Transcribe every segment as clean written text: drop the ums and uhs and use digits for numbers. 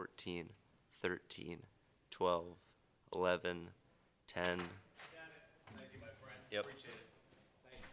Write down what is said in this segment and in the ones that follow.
14, 13, 12, 11, 10. Got it. Thank you, my friend. Yep. Appreciate it. Thank you.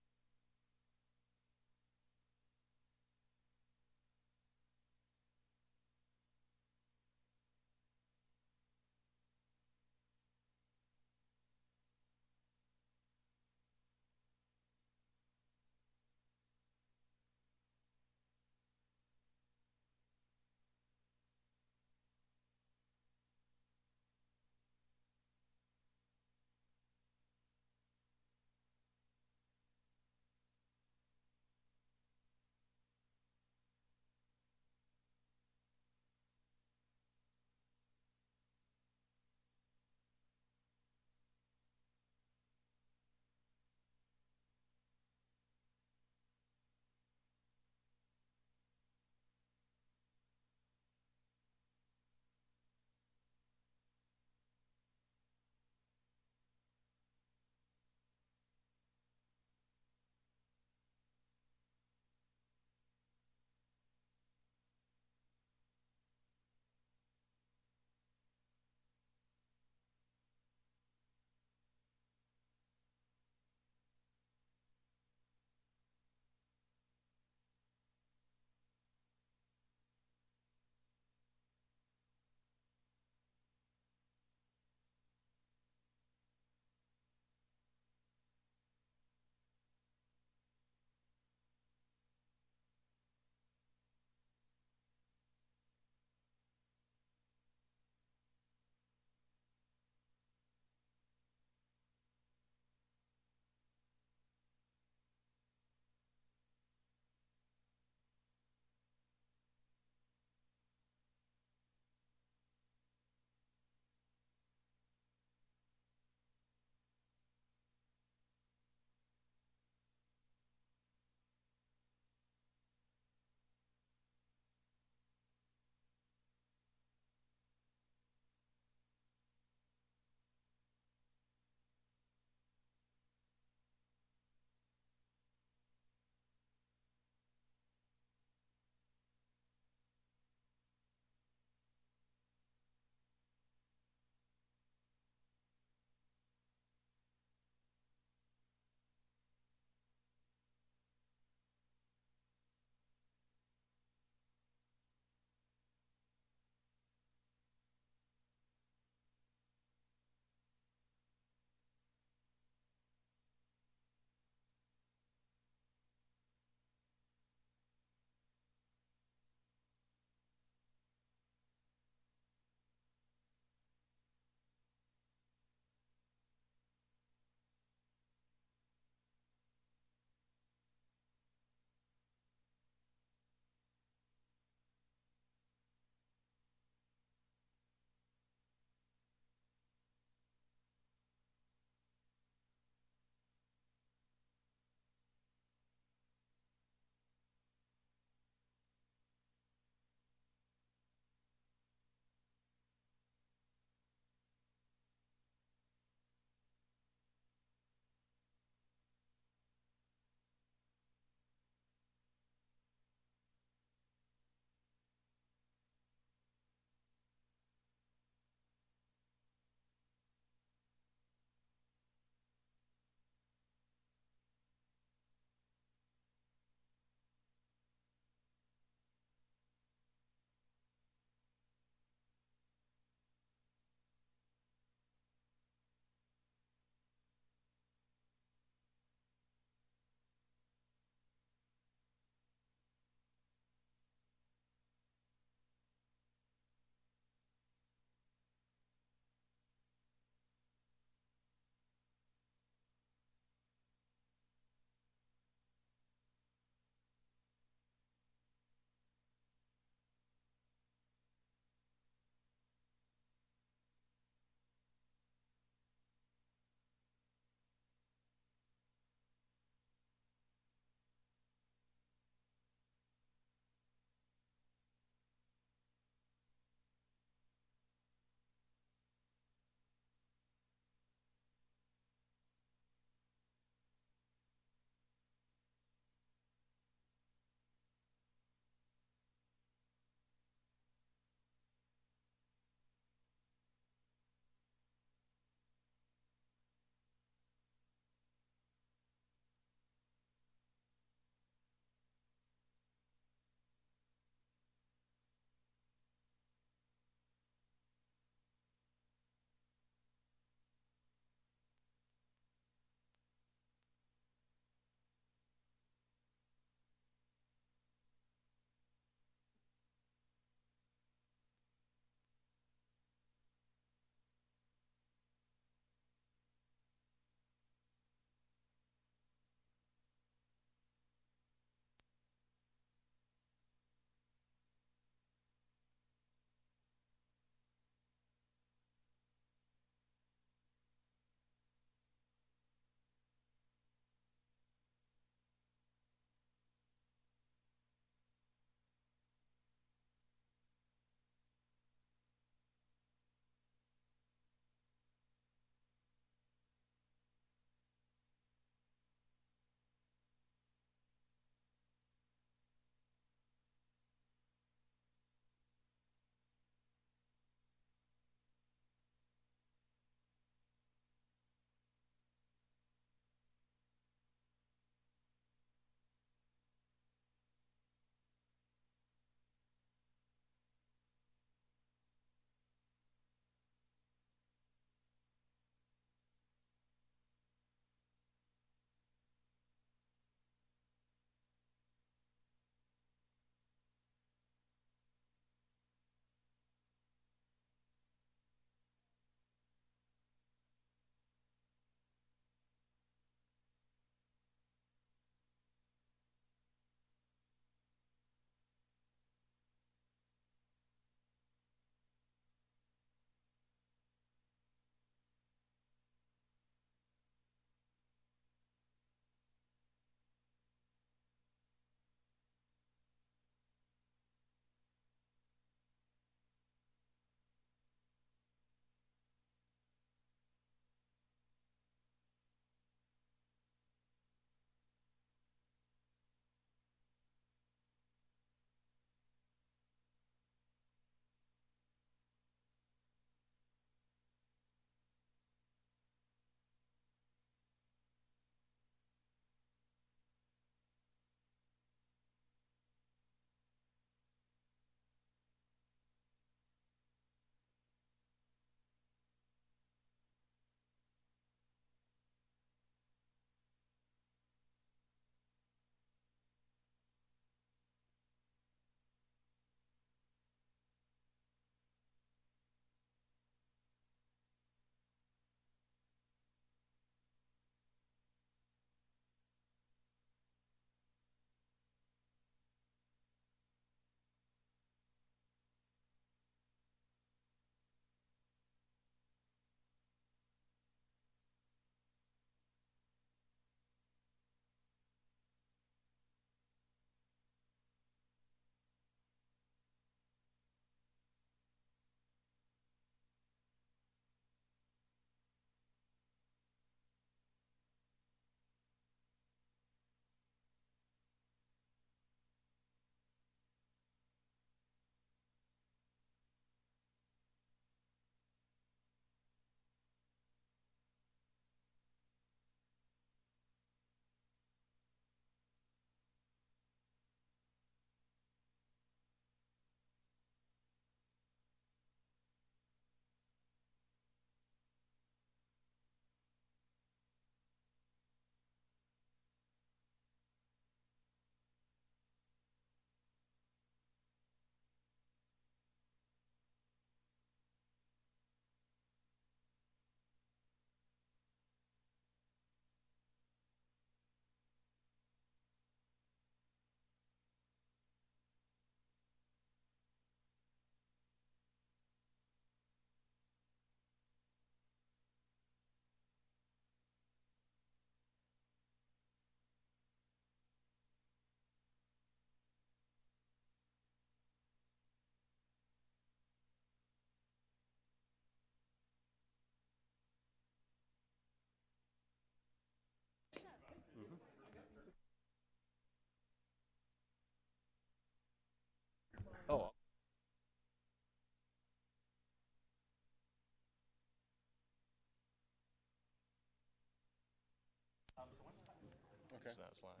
Okay. It's not slide.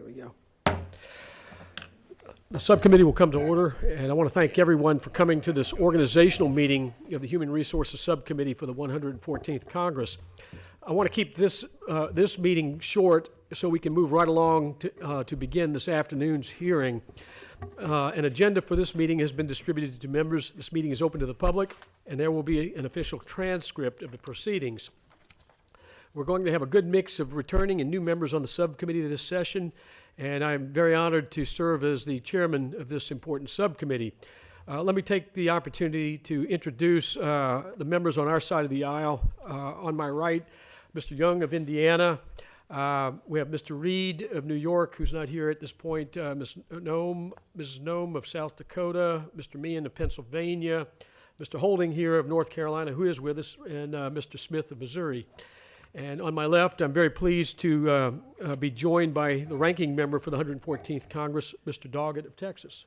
we go. The subcommittee will come to order, and I want to thank everyone for coming to this organizational meeting of the Human Resources Subcommittee for the 114th Congress. I want to keep this meeting short so we can move right along to begin this afternoon's hearing. An agenda for this meeting has been distributed to members. This meeting is open to the public, and there will be an official transcript of the proceedings. We're going to have a good mix of returning and new members on the subcommittee this session, and I'm very honored to serve as the chairman of this important subcommittee. Let me take the opportunity to introduce the members on our side of the aisle. On my right, Mr. Young of Indiana. We have Mr. Reed of New York, who's not here at this point, Mrs. Nome of South Dakota, Mr. Meehan of Pennsylvania, Mr. Holding here of North Carolina, who is with us, and Mr. Smith of Missouri. And on my left, I'm very pleased to be joined by the ranking member for the 114th Congress, Mr. Doggett of Texas.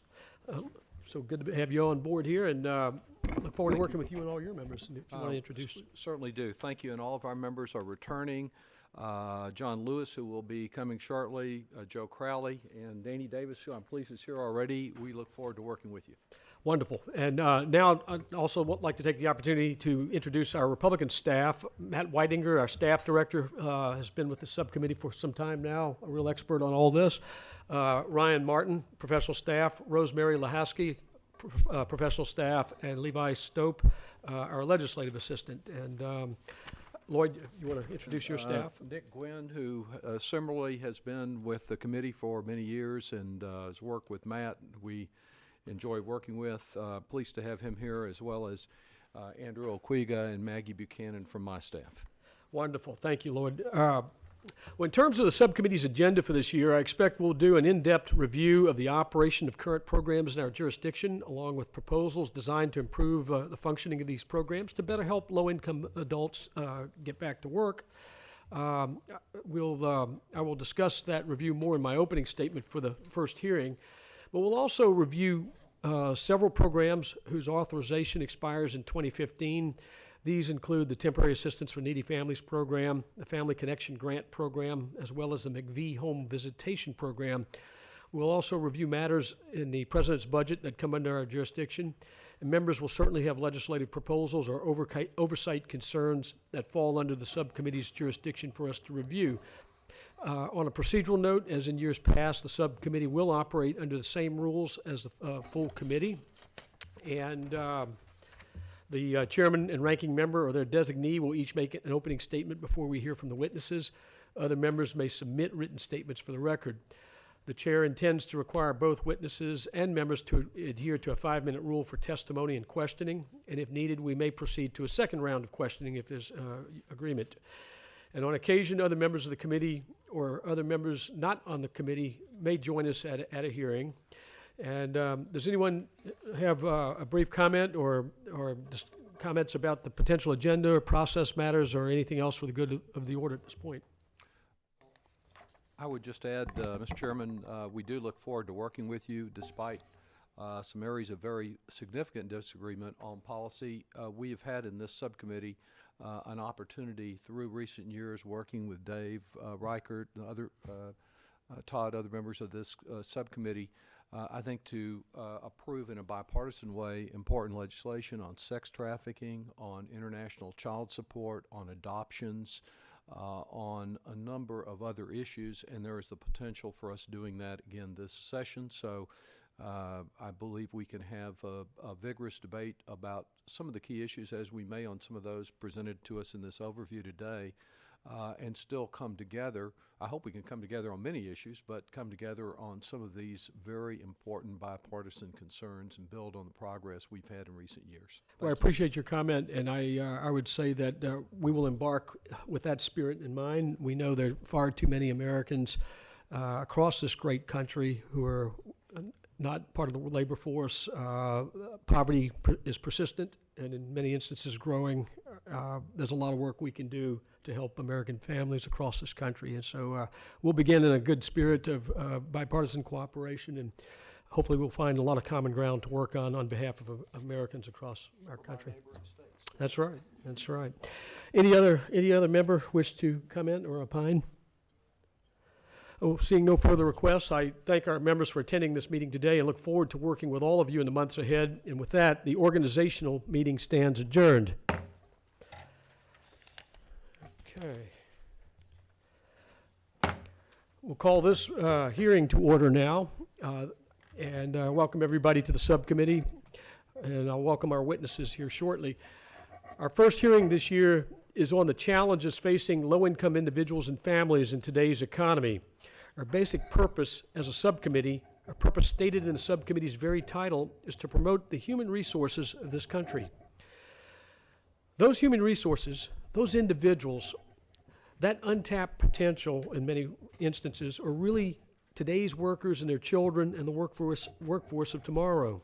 So good to have you on board here, and look forward to working with you and all your members. If you want to introduce. Certainly do. Thank you, and all of our members are returning. John Lewis, who will be coming shortly, Joe Crowley, and Danny Davis, who I'm pleased is here already. We look forward to working with you. Wonderful. And now I'd also like to take the opportunity to introduce our Republican staff. Matt Whitinger, our staff director, has been with the subcommittee for some time now, a real expert on all this. Ryan Martin, professional staff. Rosemary Lahaski, professional staff. And Levi Stope, our legislative assistant. And Lloyd, you want to introduce your staff? Nick Gwynn, who similarly has been with the committee for many years and has worked with Matt. We enjoy working with. Pleased to have him here, as well as Andrew Oquiga and Maggie Buchanan from my staff. Wonderful. Thank you, Lloyd. Well, in terms of the subcommittee's agenda for this year, I expect we'll do an in-depth review of the operation of current programs in our jurisdiction, along with proposals designed to improve the functioning of these programs to better help low-income adults get back to work. I will discuss that review more in my opening statement for the first hearing. But we'll also review several programs whose authorization expires in 2015. These include the Temporary Assistance for Needy Families Program, the Family Connection Grant Program, as well as the McVie Home Visitation Program. We'll also review matters in the President's budget that come under our jurisdiction. And members will certainly have legislative proposals or oversight concerns that fall under the subcommittee's jurisdiction for us to review. On a procedural note, as in years past, the subcommittee will operate under the same rules as the full committee. And the chairman and ranking member or their designee will each make an opening statement before we hear from the witnesses. Other members may submit written statements for the record. The chair intends to require both witnesses and members to adhere to a 5-minute rule for testimony and questioning. And if needed, we may proceed to a second round of questioning if there's agreement. And on occasion, other members of the committee or other members not on the committee may join us at a hearing. And does anyone have a brief comment or just comments about the potential agenda or process matters or anything else for the good of the order at this point? I would just add, Mr. Chairman, we do look forward to working with you despite some areas of very significant disagreement on policy. We have had in this subcommittee an opportunity through recent years working with Dave Reichert and other Todd, other members of this subcommittee, I think to approve in a bipartisan way important legislation on sex trafficking, on international child support, on adoptions, on a number of other issues, and there is the potential for us doing that again this session. So I believe we can have a vigorous debate about some of the key issues, as we may on some of those presented to us in this overview today, and still come together. I hope we can come together on many issues, but come together on some of these very important bipartisan concerns and build on the progress we've had in recent years. Well, I appreciate your comment, and I would say that we will embark with that spirit in mind. We know there are far too many Americans across this great country who are not part of the labor force. Poverty is persistent and in many instances growing. There's a lot of work we can do to help American families across this country. And so we'll begin in a good spirit of bipartisan cooperation, and hopefully we'll find a lot of common ground to work on behalf of Americans across our country. That's right. That's right. Any other member wish to comment or opine? Oh, seeing no further requests, I thank our members for attending this meeting today and look forward to working with all of you in the months ahead. And with that, the organizational meeting stands adjourned. Okay. We'll call this hearing to order now, and welcome everybody to the subcommittee, and I'll welcome our witnesses here shortly. Our first hearing this year is on the challenges facing low-income individuals and families in today's economy. Our basic purpose as a subcommittee, our purpose stated in the subcommittee's very title, is to promote the human resources of this country. Those human resources, those individuals, that untapped potential in many instances are really today's workers and their children and the workforce of tomorrow.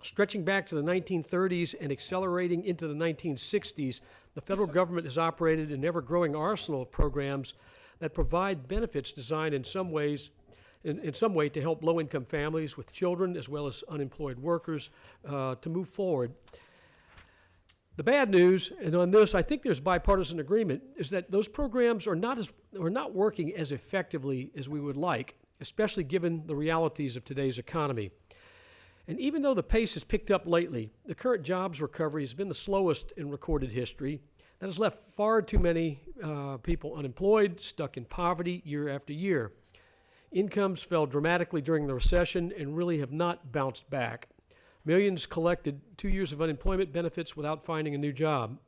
Stretching back to the 1930s and accelerating into the 1960s, the federal government has operated an ever-growing arsenal of programs that provide benefits designed in some way to help low-income families with children as well as unemployed workers to move forward. The bad news, and on this I think there's bipartisan agreement, is that those programs are not working as effectively as we would like, especially given the realities of today's economy. And even though the pace has picked up lately, the current jobs recovery has been the slowest in recorded history. That has left far too many people unemployed, stuck in poverty year after year. Incomes fell dramatically during the recession and really have not bounced back. Millions collected 2 years of unemployment benefits without finding a new job.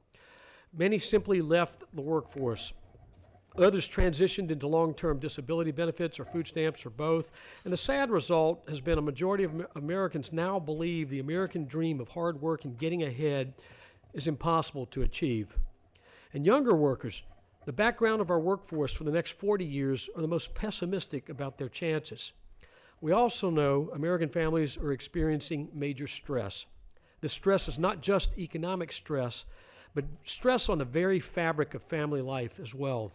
Many simply left the workforce. Others transitioned into long-term disability benefits or food stamps or both. And the sad result has been a majority of Americans now believe the American dream of hard work and getting ahead is impossible to achieve. And younger workers, the background of our workforce for the next 40 years, are the most pessimistic about their chances. We also know American families are experiencing major stress. This stress is not just economic stress, but stress on the very fabric of family life as well.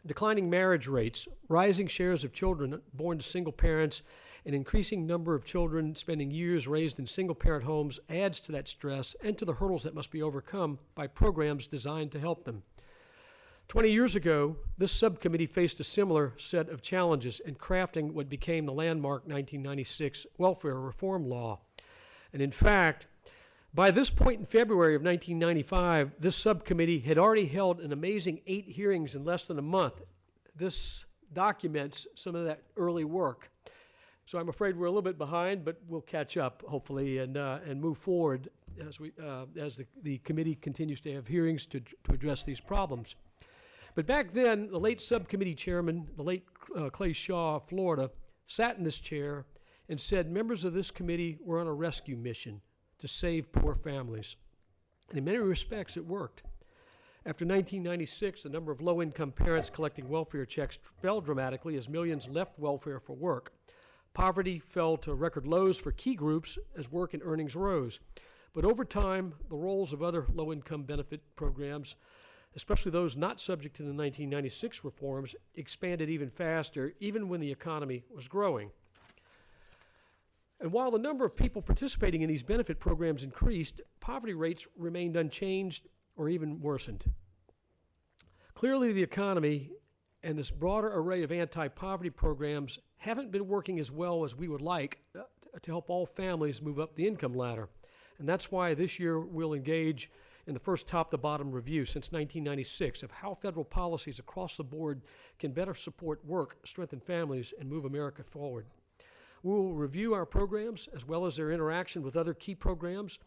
Declining marriage rates, rising shares of children born to single parents, an increasing number of children spending years raised in single-parent homes adds to that stress and to the hurdles that must be overcome by programs designed to help them. 20 years ago, this subcommittee faced a similar set of challenges in crafting what became the landmark 1996 welfare reform law. And in fact, by this point in February of 1995, this subcommittee had already held an amazing 8 hearings in less than a month. This documents some of that early work. So I'm afraid we're a little bit behind, but we'll catch up, hopefully, and move forward as the committee continues to have hearings to address these problems. But back then, the late subcommittee chairman, the late Clay Shaw of Florida, sat in this chair and said members of this committee were on a rescue mission to save poor families. And in many respects, it worked. After 1996, the number of low-income parents collecting welfare checks fell dramatically as millions left welfare for work. Poverty fell to record lows for key groups as work and earnings rose. But over time, the roles of other low-income benefit programs, especially those not subject to the 1996 reforms, expanded even faster, even when the economy was growing. And while the number of people participating in these benefit programs increased, poverty rates remained unchanged or even worsened. Clearly, the economy and this broader array of anti-poverty programs haven't been working as well as we would like to help all families move up the income ladder. And that's why this year we'll engage in the first top-to-bottom review since 1996 of how federal policies across the board can better support work, strengthen families, and move America forward. We will review our programs as well as their interaction with other key programs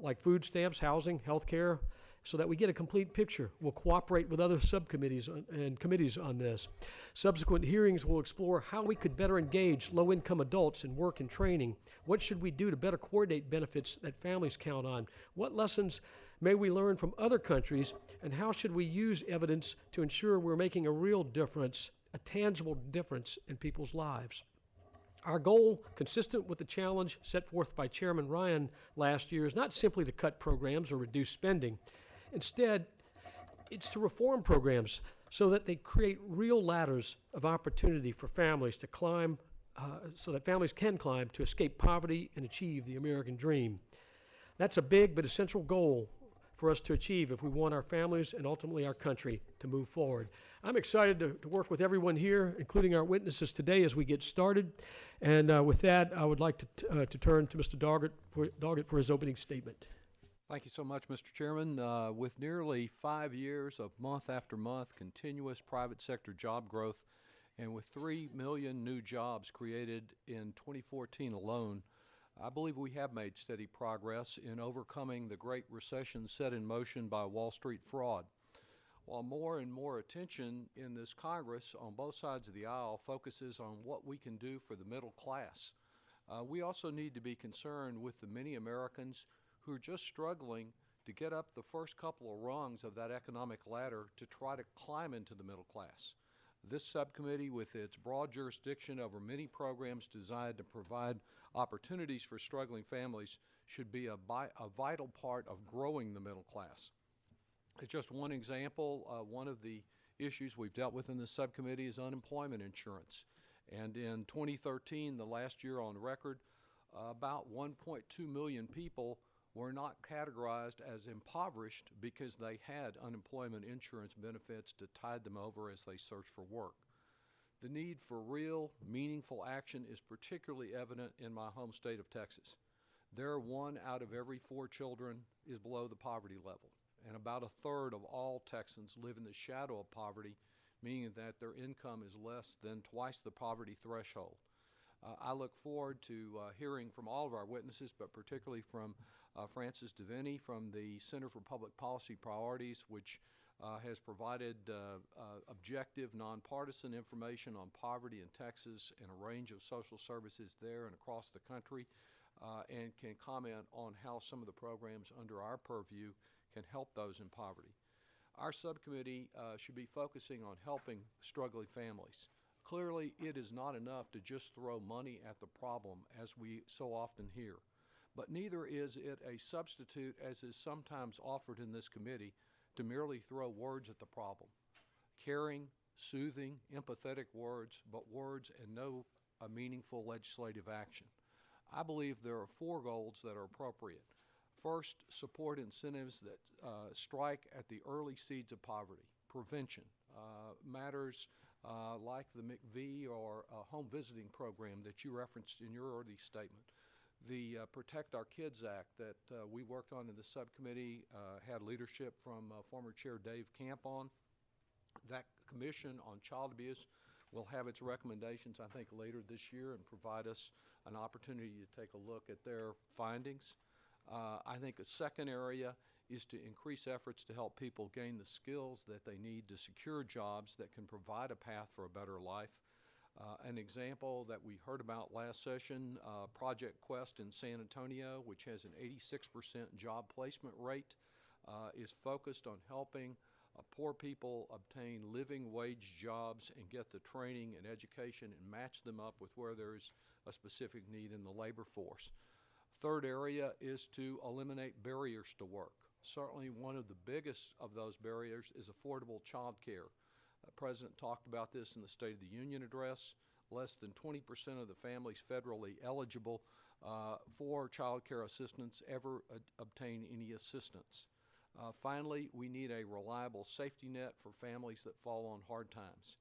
like food stamps, housing, healthcare, so that we get a complete picture. We'll cooperate with other subcommittees and committees on this. Subsequent hearings will explore how we could better engage low-income adults in work and training. What should we do to better coordinate benefits that families count on? What lessons may we learn from other countries, and how should we use evidence to ensure we're making a real difference, a tangible difference in people's lives? Our goal, consistent with the challenge set forth by Chairman Ryan last year, is not simply to cut programs or reduce spending. Instead, it's to reform programs so that they create real ladders of opportunity for families to climb, so that families can climb to escape poverty and achieve the American dream. That's a big but essential goal for us to achieve if we want our families and ultimately our country to move forward. I'm excited to work with everyone here, including our witnesses today, as we get started. And with that, I would like to turn to Mr. Doggett for his opening statement. Thank you so much, Mr. Chairman. With nearly 5 years of month after month continuous private sector job growth, and with 3 million new jobs created in 2014 alone, I believe we have made steady progress in overcoming the great recession set in motion by Wall Street fraud. While more and more attention in this Congress on both sides of the aisle focuses on what we can do for the middle class, we also need to be concerned with the many Americans who are just struggling to get up the first couple of rungs of that economic ladder to try to climb into the middle class. This subcommittee, with its broad jurisdiction over many programs designed to provide opportunities for struggling families, should be a vital part of growing the middle class. As just one example, one of the issues we've dealt with in this subcommittee is unemployment insurance. And in 2013, the last year on record, about 1.2 million people were not categorized as impoverished because they had unemployment insurance benefits to tide them over as they searched for work. The need for real, meaningful action is particularly evident in my home state of Texas. There, 1 out of every 4 children is below the poverty level, and about a third of all Texans live in the shadow of poverty, meaning that their income is less than twice the poverty threshold. I look forward to hearing from all of our witnesses, but particularly from Francis DeVinny from the Center for Public Policy Priorities, which has provided objective, nonpartisan information on poverty in Texas and a range of social services there and across the country, and can comment on how some of the programs under our purview can help those in poverty. Our subcommittee should be focusing on helping struggling families. Clearly, it is not enough to just throw money at the problem, as we so often hear. But neither is it a substitute, as is sometimes offered in this committee, to merely throw words at the problem. Caring, soothing, empathetic words, but words and no meaningful legislative action. I believe there are 4 goals that are appropriate. First, support incentives that strike at the early seeds of poverty. Prevention. Matters like the McVee or home visiting program that you referenced in your early statement. The Protect Our Kids Act that we worked on in the subcommittee had leadership from former Chair Dave Camp on. That commission on child abuse will have its recommendations, I think, later this year and provide us an opportunity to take a look at their findings. I think a second area is to increase efforts to help people gain the skills that they need to secure jobs that can provide a path for a better life. An example that we heard about last session, Project Quest in San Antonio, which has an 86% job placement rate, is focused on helping poor people obtain living wage jobs and get the training and education and match them up with where there's a specific need in the labor force. Third area is to eliminate barriers to work. Certainly one of the biggest of those barriers is affordable child care. The President talked about this in the State of the Union address. Less than 20% of the families federally eligible for child care assistance ever obtain any assistance. Finally, we need a reliable safety net for families that fall on hard times.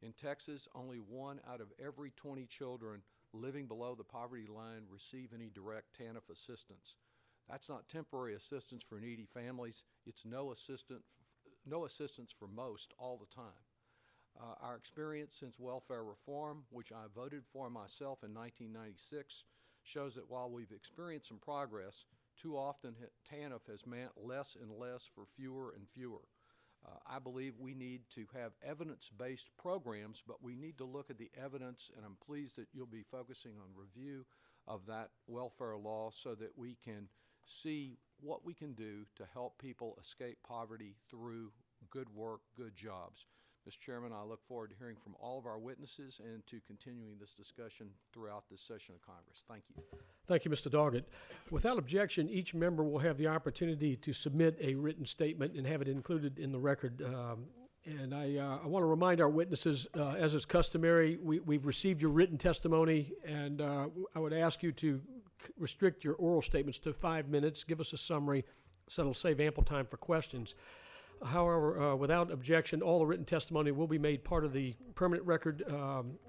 In Texas, only 1 out of every 20 children living below the poverty line receive any direct TANF assistance. That's not temporary assistance for needy families. It's no assistance for most all the time. Our experience since welfare reform, which I voted for myself in 1996, shows that while we've experienced some progress, too often TANF has meant less and less for fewer and fewer. I believe we need to have evidence-based programs, but we need to look at the evidence, and I'm pleased that you'll be focusing on review of that welfare law so that we can see what we can do to help people escape poverty through good work, good jobs. Mr. Chairman, I look forward to hearing from all of our witnesses and to continuing this discussion throughout this session of Congress. Thank you. Thank you, Mr. Doggett. Without objection, each member will have the opportunity to submit a written statement and have it included in the record. And I want to remind our witnesses, as is customary, we've received your written testimony, and I would ask you to restrict your oral statements to 5 minutes. Give us a summary so it'll save ample time for questions. However, without objection, all the written testimony will be made part of the permanent record,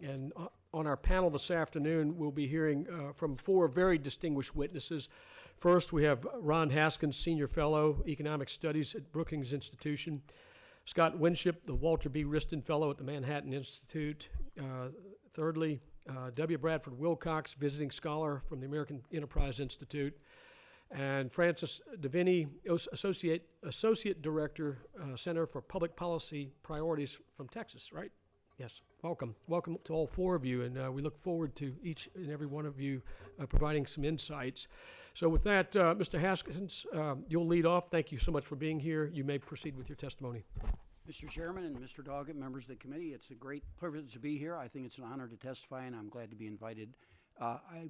and on our panel this afternoon, we'll be hearing from 4 very distinguished witnesses. First, we have Ron Haskins, Senior Fellow, Economic Studies at Brookings Institution. Scott Winship, the Walter B. Wriston Fellow at the Manhattan Institute. Thirdly, W. Bradford Wilcox, Visiting Scholar from the American Enterprise Institute. And Francis Deviney, Associate Director, Center for Public Policy Priorities from Texas, right? Yes, welcome. Welcome to all 4 of you, and we look forward to each and every one of you providing some insights. So with that, Mr. Haskins, you'll lead off. Thank you so much for being here. You may proceed with your testimony. Mr. Chairman and Mr. Doggett, members of the committee, it's a great privilege to be here. I think it's an honor to testify, and I'm glad to be invited. I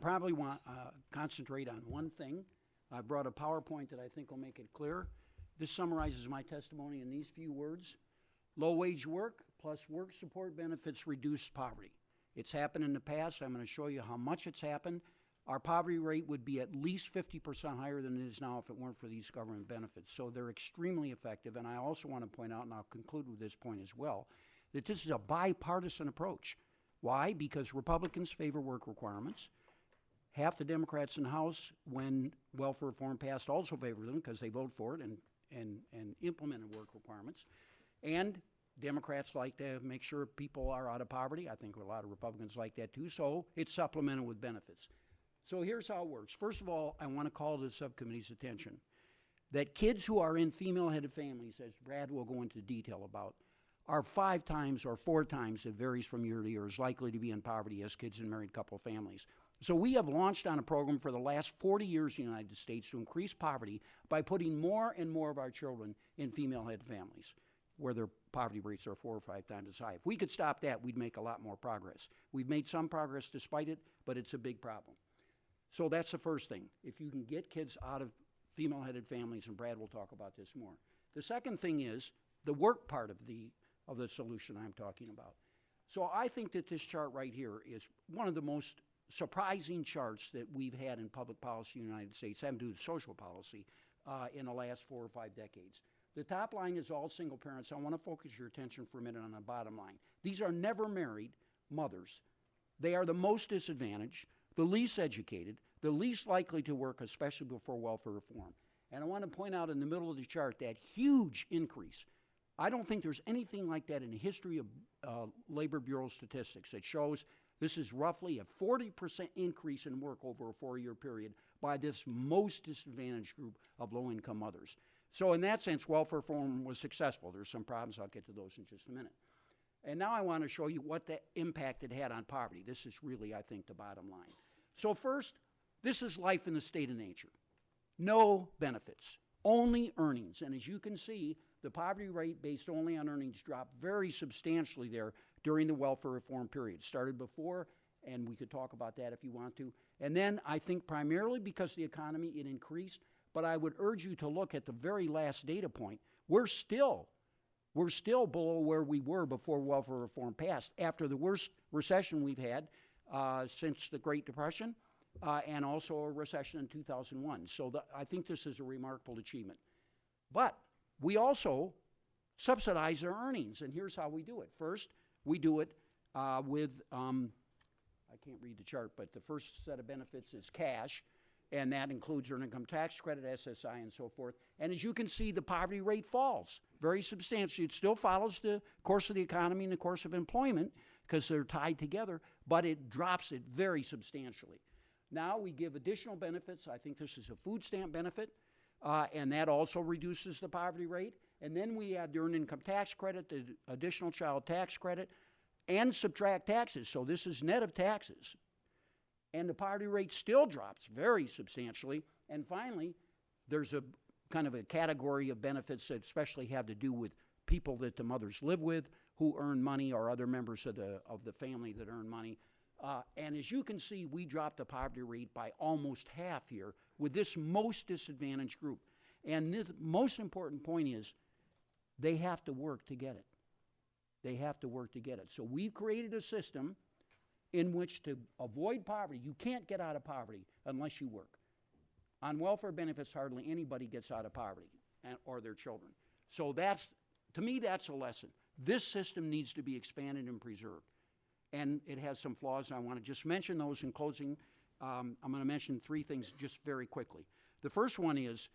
probably want to concentrate on one thing. I brought a PowerPoint that I think will make it clear. This summarizes my testimony in these few words. Low-wage work plus work support benefits reduce poverty. It's happened in the past. I'm going to show you how much it's happened. Our poverty rate would be at least 50% higher than it is now if it weren't for these government benefits. So they're extremely effective. And I also want to point out, and I'll conclude with this point as well, that this is a bipartisan approach. Why? Because Republicans favor work requirements. Half the Democrats in the House, when welfare reform passed, also favored them because they vote for it and implemented work requirements. And Democrats like to make sure people are out of poverty. I think a lot of Republicans like that too. So it's supplemented with benefits. So here's how it works. First of all, I want to call to the subcommittee's attention that kids who are in female-headed families, as Brad will go into detail about, are 5 times or 4 times, it varies from year to year, is likely to be in poverty as kids in married couple families. So we have launched on a program for the last 40 years in the United States to increase poverty by putting more and more of our children in female-headed families, where their poverty rates are 4 or 5 times as high. If we could stop that, we'd make a lot more progress. We've made some progress despite it, but it's a big problem. So that's the first thing. If you can get kids out of female-headed families, and Brad will talk about this more. The second thing is the work part of the solution I'm talking about. So I think that this chart right here is one of the most surprising charts that we've had in public policy in the United States, having to do with social policy, in the last 4 or 5 decades. The top line is all single parents. I want to focus your attention for a minute on the bottom line. These are never married mothers. They are the most disadvantaged, the least educated, the least likely to work, especially before welfare reform. And I want to point out in the middle of the chart that huge increase. I don't think there's anything like that in the history of Labor Bureau statistics that shows this is roughly a 40% increase in work over a 4-year period by this most disadvantaged group of low-income mothers. So in that sense, welfare reform was successful. There's some problems. I'll get to those in just a minute. And now I want to show you what the impact it had on poverty. This is really, I think, the bottom line. So first, this is life in the state of nature. No benefits, only earnings. And as you can see, the poverty rate based only on earnings dropped very substantially there during the welfare reform period. Started before, and we could talk about that if you want to. And then I think primarily because of the economy, it increased. But I would urge you to look at the very last data point. We're still below where we were before welfare reform passed, after the worst recession we've had since the Great Depression, and also a recession in 2001. So I think this is a remarkable achievement. But we also subsidize our earnings, and here's how we do it. First, we do it with, I can't read the chart, but the first set of benefits is cash, and that includes earned income tax credit, SSI, and so forth. And as you can see, the poverty rate falls very substantially. It still follows the course of the economy and the course of employment because they're tied together, but it drops it very substantially. Now we give additional benefits. I think this is a food stamp benefit, and that also reduces the poverty rate. And then we add the earned income tax credit, the additional child tax credit, and subtract taxes. So this is net of taxes. And the poverty rate still drops very substantially. And finally, there's a kind of a category of benefits that especially have to do with people that the mothers live with who earn money, or other members of the family that earn money. And as you can see, we dropped the poverty rate by almost half here with this most disadvantaged group. And the most important point is they have to work to get it. They have to work to get it. So we've created a system in which to avoid poverty. You can't get out of poverty unless you work. On welfare benefits, hardly anybody gets out of poverty or their children. So that's, to me, that's a lesson. This system needs to be expanded and preserved. And it has some flaws. I want to just mention those in closing. I'm going to mention 3 things just very quickly. The first one is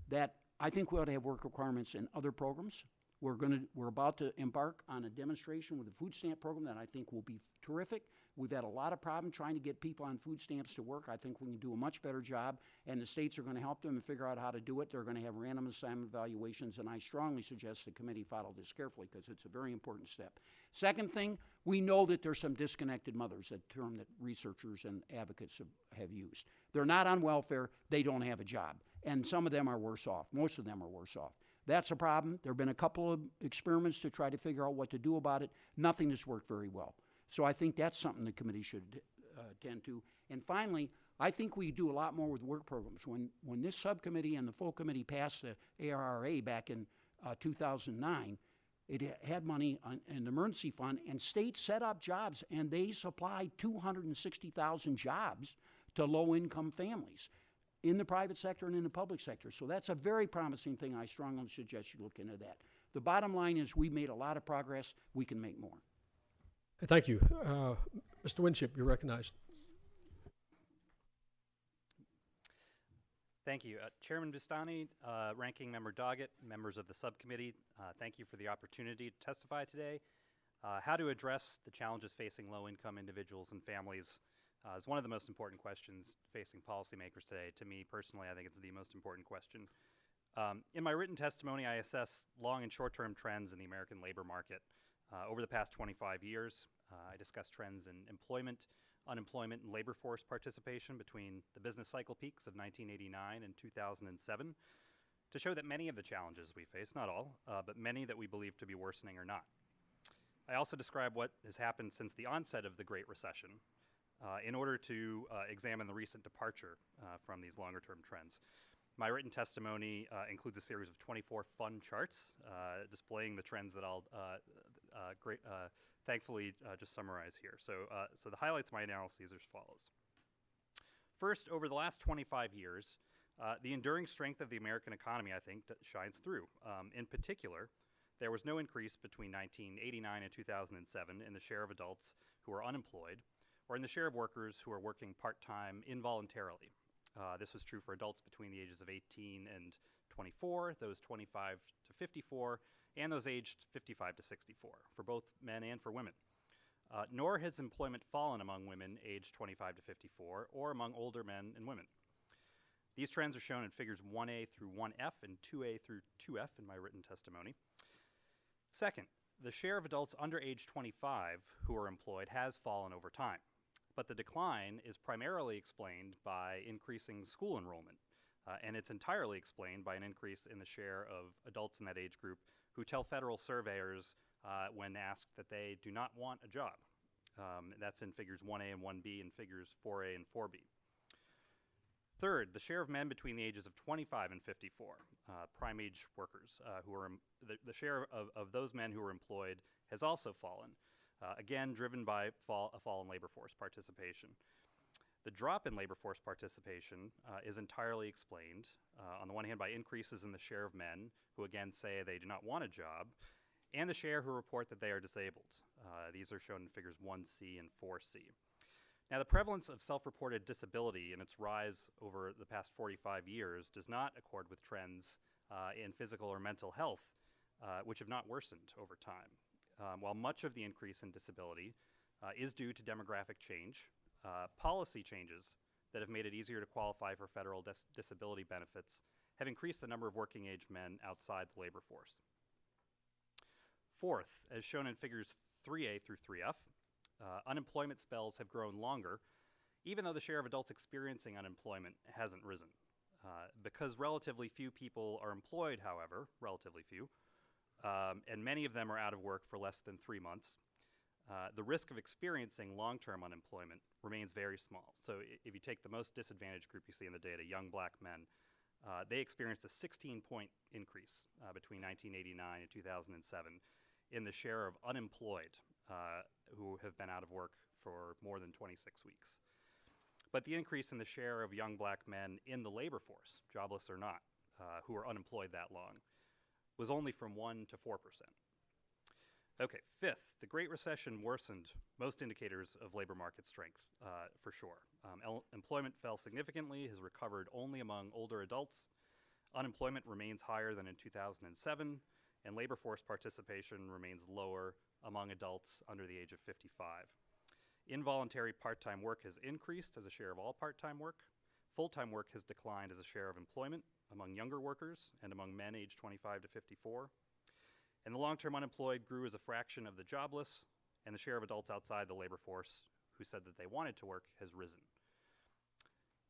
that I think we ought to have work requirements in other programs. We're about to embark on a demonstration with the food stamp program that I think will be terrific. We've had a lot of problem trying to get people on food stamps to work. I think we can do a much better job, and the states are going to help them and figure out how to do it. They're going to have random assignment evaluations, and I strongly suggest the committee follow this carefully because it's a very important step. Second thing, we know that there's some disconnected mothers, a term that researchers and advocates have used. They're not on welfare, they don't have a job, and some of them are worse off. Most of them are worse off. That's a problem. There have been a couple of experiments to try to figure out what to do about it. Nothing has worked very well. So I think that's something the committee should tend to. And finally, I think we do a lot more with work programs. When this subcommittee and the full committee passed the ARRA back in 2009, it had money in the emergency fund, and states set up jobs, and they supplied 260,000 jobs to low-income families in the private sector and in the public sector. So that's a very promising thing. I strongly suggest you look into that. The bottom line is we made a lot of progress. We can make more. Thank you. Mr. Winship, you're recognized. Thank you. Chairman Bustani, Ranking Member Doggett, members of the subcommittee, thank you for the opportunity to testify today. How to address the challenges facing low-income individuals and families is one of the most important questions facing policymakers today. To me personally, I think it's the most important question. In my written testimony, I assess long and short-term trends in the American labor market. Over the past 25 years, I discussed trends in employment, unemployment, and labor force participation between the business cycle peaks of 1989 and 2007 to show that many of the challenges we face, not all, but many that we believe to be worsening are not. I also describe what has happened since the onset of the Great Recession in order to examine the recent departure from these longer-term trends. My written testimony includes a series of 24 fun charts displaying the trends that I'll thankfully just summarize here. So the highlights of my analyses are as follows. First, over the last 25 years, the enduring strength of the American economy, I think, shines through. In particular, there was no increase between 1989 and 2007 in the share of adults who are unemployed or in the share of workers who are working part-time involuntarily. This was true for adults between the ages of 18 and 24, those 25 to 54, and those aged 55 to 64, for both men and for women. Nor has employment fallen among women aged 25 to 54 or among older men and women. These trends are shown in figures 1A through 1F and 2A through 2F in my written testimony. Second, the share of adults under age 25 who are employed has fallen over time, but the decline is primarily explained by increasing school enrollment, and it's entirely explained by an increase in the share of adults in that age group who tell federal surveyors when asked that they do not want a job. That's in figures 1A and 1B and figures 4A and 4B. Third, the share of men between the ages of 25 and 54, prime age workers, the share of those men who are employed has also fallen, again driven by a fall in labor force participation. The drop in labor force participation is entirely explained, on the one hand, by increases in the share of men who again say they do not want a job, and the share who report that they are disabled. These are shown in figures 1C and 4C. Now, the prevalence of self-reported disability and its rise over the past 45 years does not accord with trends in physical or mental health, which have not worsened over time. While much of the increase in disability is due to demographic change, policy changes that have made it easier to qualify for federal disability benefits have increased the number of working-age men outside the labor force. Fourth, as shown in figures 3A through 3F, unemployment spells have grown longer, even though the share of adults experiencing unemployment hasn't risen. Because relatively few people are employed, however, relatively few, and many of them are out of work for less than 3 months, the risk of experiencing long-term unemployment remains very small. So if you take the most disadvantaged group you see in the data, young black men, they experienced a 16-point increase between 1989 and 2007 in the share of unemployed who have been out of work for more than 26 weeks. but the increase in the share of young black men in the labor force, jobless or not, who are unemployed that long, was only from 1 to 4%. Okay, fifth, the Great Recession worsened most indicators of labor market strength, for sure. Employment fell significantly, has recovered only among older adults. Unemployment remains higher than in 2007, and labor force participation remains lower among adults under the age of 55. Involuntary part-time work has increased as a share of all part-time work. Full-time work has declined as a share of employment among younger workers and among men aged 25 to 54. And the long-term unemployed grew as a fraction of the jobless, and the share of adults outside the labor force who said that they wanted to work has risen.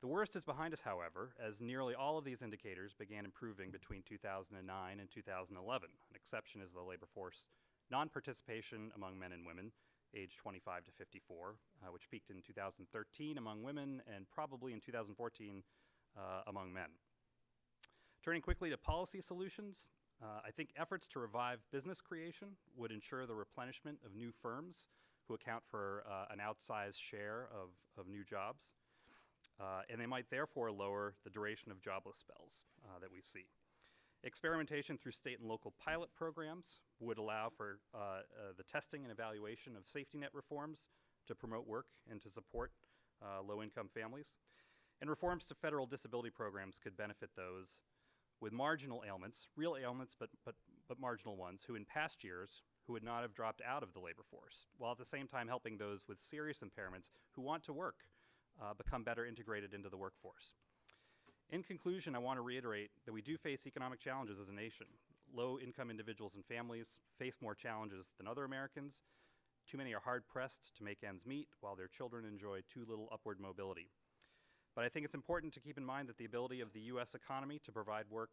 The worst is behind us, however, as nearly all of these indicators began improving between 2009 and 2011. An exception is the labor force non-participation among men and women aged 25 to 54, which peaked in 2013 among women and probably in 2014 among men. Turning quickly to policy solutions, I think efforts to revive business creation would ensure the replenishment of new firms who account for an outsized share of new jobs, and they might therefore lower the duration of jobless spells that we see. Experimentation through state and local pilot programs would allow for the testing and evaluation of safety net reforms to promote work and to support low-income families. And reforms to federal disability programs could benefit those with marginal ailments, real ailments, but marginal ones, who in past years who would not have dropped out of the labor force, while at the same time helping those with serious impairments who want to work become better integrated into the workforce. In conclusion, I want to reiterate that we do face economic challenges as a nation. Low-income individuals and families face more challenges than other Americans. Too many are hard-pressed to make ends meet, while their children enjoy too little upward mobility. But I think it's important to keep in mind that the ability of the U.S. economy to provide work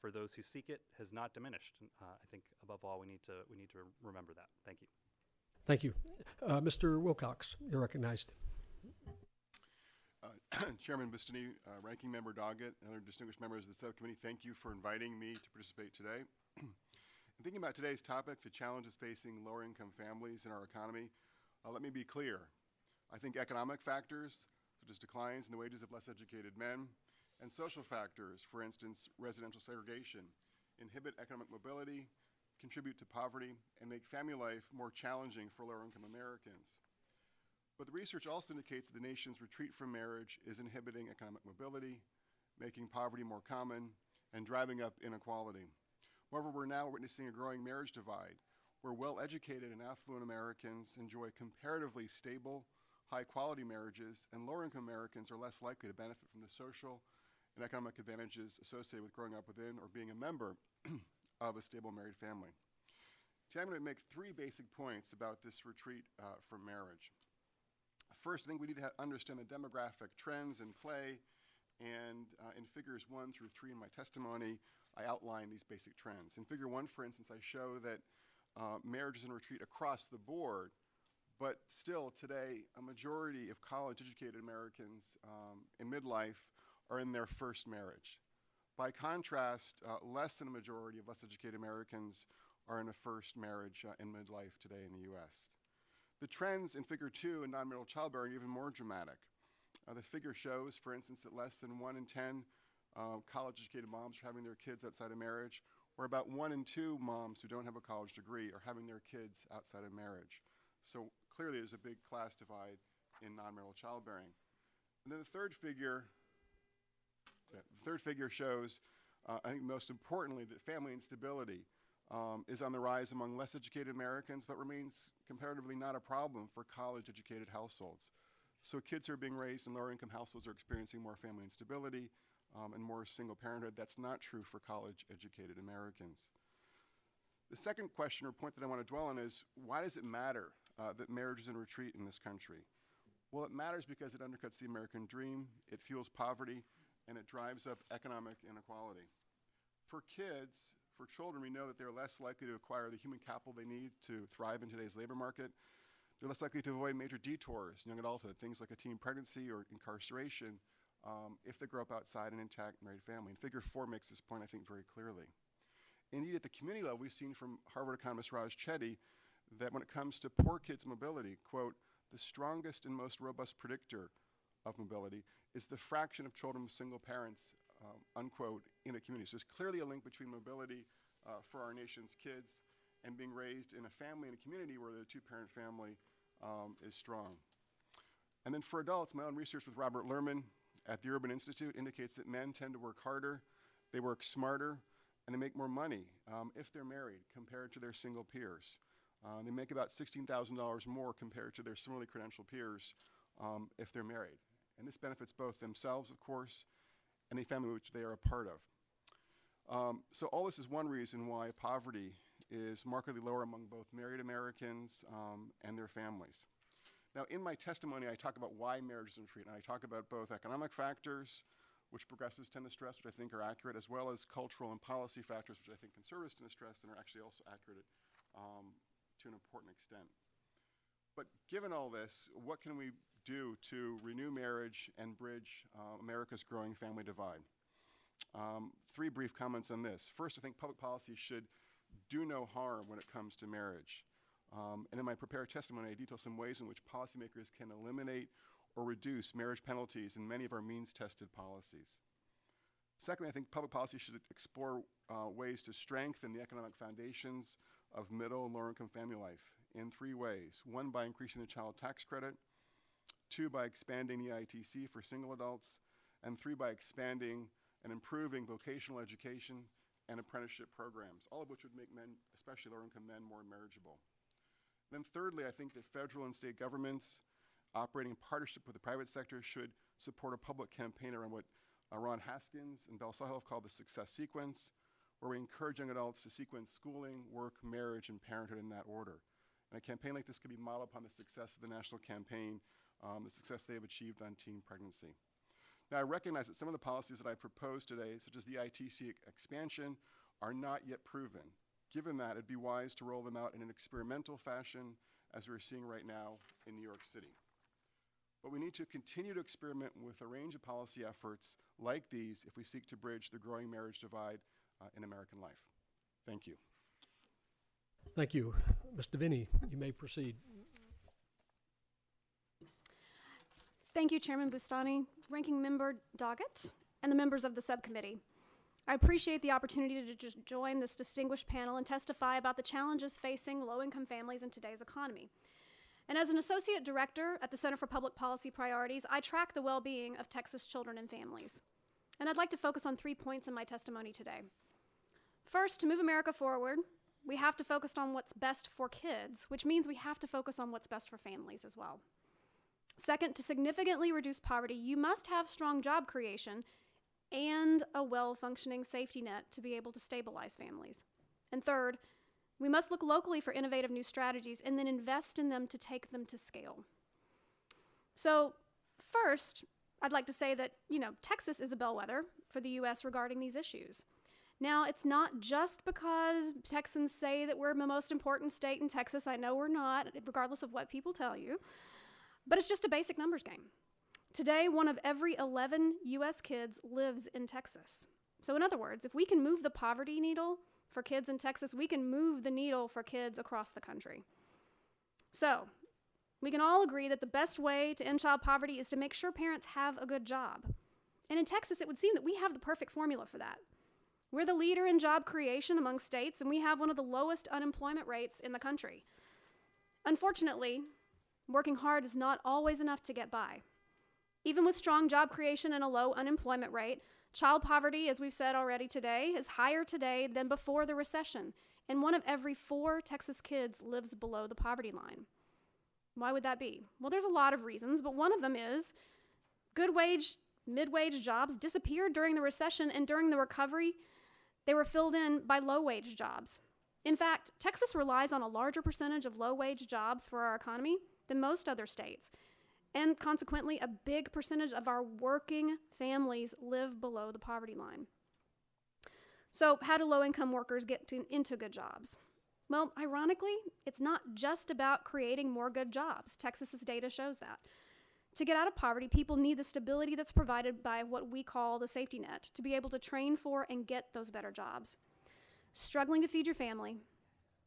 for those who seek it has not diminished. I think above all, we need to remember that. Thank you. Thank you. Mr. Wilcox, you're recognized. Chairman Bustany, Ranking Member Doggett, and other distinguished members of the subcommittee, thank you for inviting me to participate today. In thinking about today's topic, the challenges facing lower-income families in our economy, let me be clear. I think economic factors, such as declines in the wages of less educated men, and social factors, for instance, residential segregation, inhibit economic mobility, contribute to poverty, and make family life more challenging for lower-income Americans. But the research also indicates that the nation's retreat from marriage is inhibiting economic mobility, making poverty more common, and driving up inequality. Moreover, we're now witnessing a growing marriage divide, where well-educated and affluent Americans enjoy comparatively stable, high-quality marriages, and lower-income Americans are less likely to benefit from the social and economic advantages associated with growing up within or being a member of a stable married family. Today, I'm going to make three basic points about this retreat from marriage. First, I think we need to understand the demographic trends in play, and in figures 1 through 3 in my testimony, I outline these basic trends. In figure 1, for instance, I show that marriage is in retreat across the board, but still today, a majority of college-educated Americans in midlife are in their first marriage. By contrast, less than a majority of less educated Americans are in a first marriage in midlife today in the U.S. The trends in figure 2 in non-marital childbearing are even more dramatic. The figure shows, for instance, that less than 1 in 10 college-educated moms are having their kids outside of marriage, or about 1 in 2 moms who don't have a college degree are having their kids outside of marriage. So clearly there's a big class divide in non-marital childbearing. And then the third figure shows, I think most importantly, that family instability is on the rise among less educated Americans, but remains comparatively not a problem for college-educated households. So kids who are being raised in lower-income households are experiencing more family instability and more single parenthood. That's not true for college-educated Americans. The second question or point that I want to dwell on is, why does it matter that marriage is in retreat in this country? Well, it matters because it undercuts the American dream, it fuels poverty, and it drives up economic inequality. For kids, for children, we know that they're less likely to acquire the human capital they need to thrive in today's labor market. They're less likely to avoid major detours in young adulthood, things like a teen pregnancy or incarceration, if they grow up outside an intact married family. And figure 4 makes this point, I think, very clearly. Indeed, at the community level, we've seen from Harvard economist Raj Chetty that when it comes to poor kids' mobility, quote, the strongest and most robust predictor of mobility is the fraction of children with single parents, unquote, in a community. So there's clearly a link between mobility for our nation's kids and being raised in a family, in a community where the two-parent family is strong. And then for adults, my own research with Robert Lerman at the Urban Institute indicates that men tend to work harder, they work smarter, and they make more money if they're married compared to their single peers. They make about $16,000 more compared to their similarly credentialed peers if they're married. And this benefits both themselves, of course, and the family which they are a part of. So all this is one reason why poverty is markedly lower among both married Americans and their families. Now, in my testimony, I talk about why marriage is untreated, and I talk about both economic factors, which progressives tend to stress, which I think are accurate, as well as cultural and policy factors, which I think conservatives tend to stress and are actually also accurate to an important extent. But given all this, what can we do to renew marriage and bridge America's growing family divide? Three brief comments on this. First, I think public policy should do no harm when it comes to marriage. And in my prepared testimony, I detail some ways in which policymakers can eliminate or reduce marriage penalties in many of our means-tested policies. Secondly, I think public policy should explore ways to strengthen the economic foundations of middle and lower-income family life in three ways. One, by increasing the child tax credit. Two, by expanding the ITC for single adults. And three, by expanding and improving vocational education and apprenticeship programs, all of which would make men, especially lower-income men, more marriageable. Then thirdly, I think that federal and state governments operating in partnership with the private sector should support a public campaign around what Ron Haskins and Bell Sahel have called the success sequence, where we encourage young adults to sequence schooling, work, marriage, and parenthood in that order. And a campaign like this could be modeled upon the success of the national campaign, the success they have achieved on teen pregnancy. Now, I recognize that some of the policies that I proposed today, such as the ITC expansion, are not yet proven. Given that, it'd be wise to roll them out in an experimental fashion, as we're seeing right now in New York City. But we need to continue to experiment with a range of policy efforts like these if we seek to bridge the growing marriage divide in American life. Thank you. Thank you. Mr. Vinnie, you may proceed. Thank you, Chairman Bustani, Ranking Member Doggett, and the members of the subcommittee. I appreciate the opportunity to just join this distinguished panel and testify about the challenges facing low-income families in today's economy. And as an associate director at the Center for Public Policy Priorities, I track the well-being of Texas children and families. And I'd like to focus on 3 points in my testimony today. First, to move America forward, we have to focus on what's best for kids, which means we have to focus on what's best for families as well. Second, to significantly reduce poverty, you must have strong job creation and a well-functioning safety net to be able to stabilize families. And third, we must look locally for innovative new strategies and then invest in them to take them to scale. So first, I'd like to say that, Texas is a bellwether for the U.S. regarding these issues. Now, it's not just because Texans say that we're the most important state in Texas. I know we're not, regardless of what people tell you. But it's just a basic numbers game. Today, 1 of every 11 U.S. kids lives in Texas. So in other words, if we can move the poverty needle for kids in Texas, we can move the needle for kids across the country. So we can all agree that the best way to end child poverty is to make sure parents have a good job. And in Texas, it would seem that we have the perfect formula for that. We're the leader in job creation among states, and we have one of the lowest unemployment rates in the country. Unfortunately, working hard is not always enough to get by. Even with strong job creation and a low unemployment rate, child poverty, as we've said already today, is higher today than before the recession, and 1 of every 4 Texas kids lives below the poverty line. Why would that be? Well, there's a lot of reasons, but one of them is good wage, mid-wage jobs disappeared during the recession, and during the recovery, they were filled in by low-wage jobs. In fact, Texas relies on a larger percentage of low-wage jobs for our economy than most other states. And consequently, a big percentage of our working families live below the poverty line. So how do low-income workers get into good jobs? Well, ironically, it's not just about creating more good jobs. Texas's data shows that. To get out of poverty, people need the stability that's provided by what we call the safety net to be able to train for and get those better jobs. Struggling to feed your family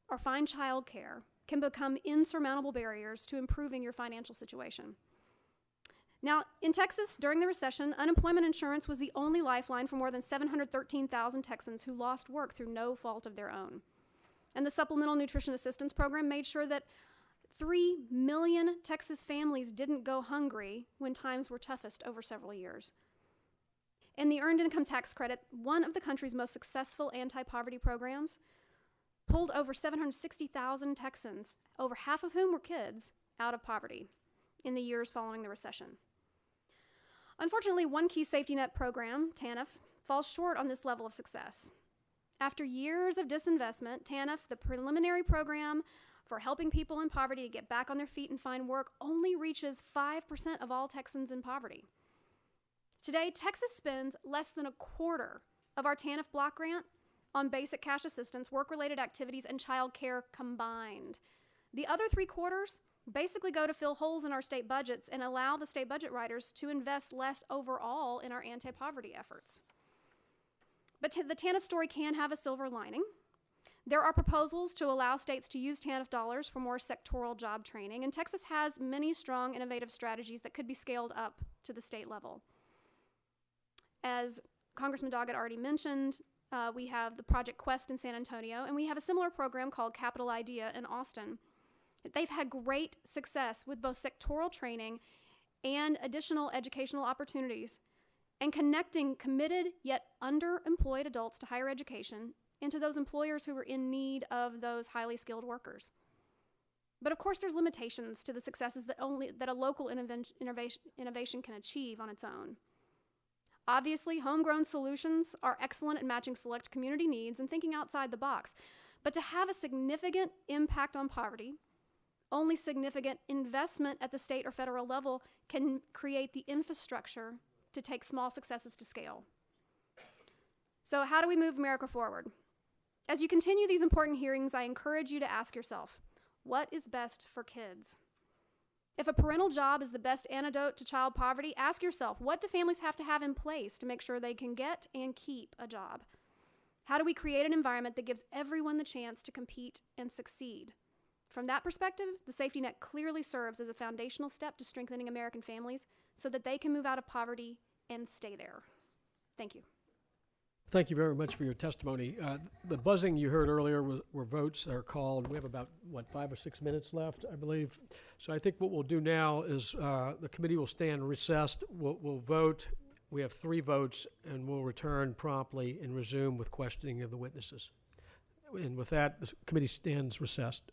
or find childcare can become insurmountable barriers to improving your financial situation. Now, in Texas, during the recession, unemployment insurance was the only lifeline for more than 713,000 Texans who lost work through no fault of their own. And the Supplemental Nutrition Assistance Program made sure that 3 million Texas families didn't go hungry when times were toughest over several years. And the Earned Income Tax Credit, one of the country's most successful anti-poverty programs, pulled over 760,000 Texans, over half of whom were kids, out of poverty in the years following the recession. Unfortunately, one key safety net program, TANF, falls short on this level of success. After years of disinvestment, TANF, the preliminary program for helping people in poverty to get back on their feet and find work, only reaches 5% of all Texans in poverty. Today, Texas spends less than a quarter of our TANF block grant on basic cash assistance, work-related activities, and child care combined. The other 3/4 basically go to fill holes in our state budgets and allow the state budget writers to invest less overall in our anti-poverty efforts. But the TANF story can have a silver lining. There are proposals to allow states to use TANF dollars for more sectoral job training, and Texas has many strong, innovative strategies that could be scaled up to the state level. As Congressman Doggett already mentioned, we have the Project Quest in San Antonio, and we have a similar program called Capital Idea in Austin. They've had great success with both sectoral training and additional educational opportunities, and connecting committed yet underemployed adults to higher education into those employers who are in need of those highly skilled workers. But of course, there's limitations to the successes that a local innovation can achieve on its own. Obviously, homegrown solutions are excellent at matching select community needs and thinking outside the box. But to have a significant impact on poverty, only significant investment at the state or federal level can create the infrastructure to take small successes to scale. So how do we move America forward? As you continue these important hearings, I encourage you to ask yourself, what is best for kids? If a parental job is the best antidote to child poverty, ask yourself, what do families have to have in place to make sure they can get and keep a job? How do we create an environment that gives everyone the chance to compete and succeed? From that perspective, the safety net clearly serves as a foundational step to strengthening American families so that they can move out of poverty and stay there. Thank you. Thank you very much for your testimony. The buzzing you heard earlier were votes that are called. We have about, 5 or 6 minutes left, I believe. So I think what we'll do now is the committee will stand recessed. We'll vote. We have 3 votes, and we'll return promptly and resume with questioning of the witnesses. And with that, the committee stands recessed.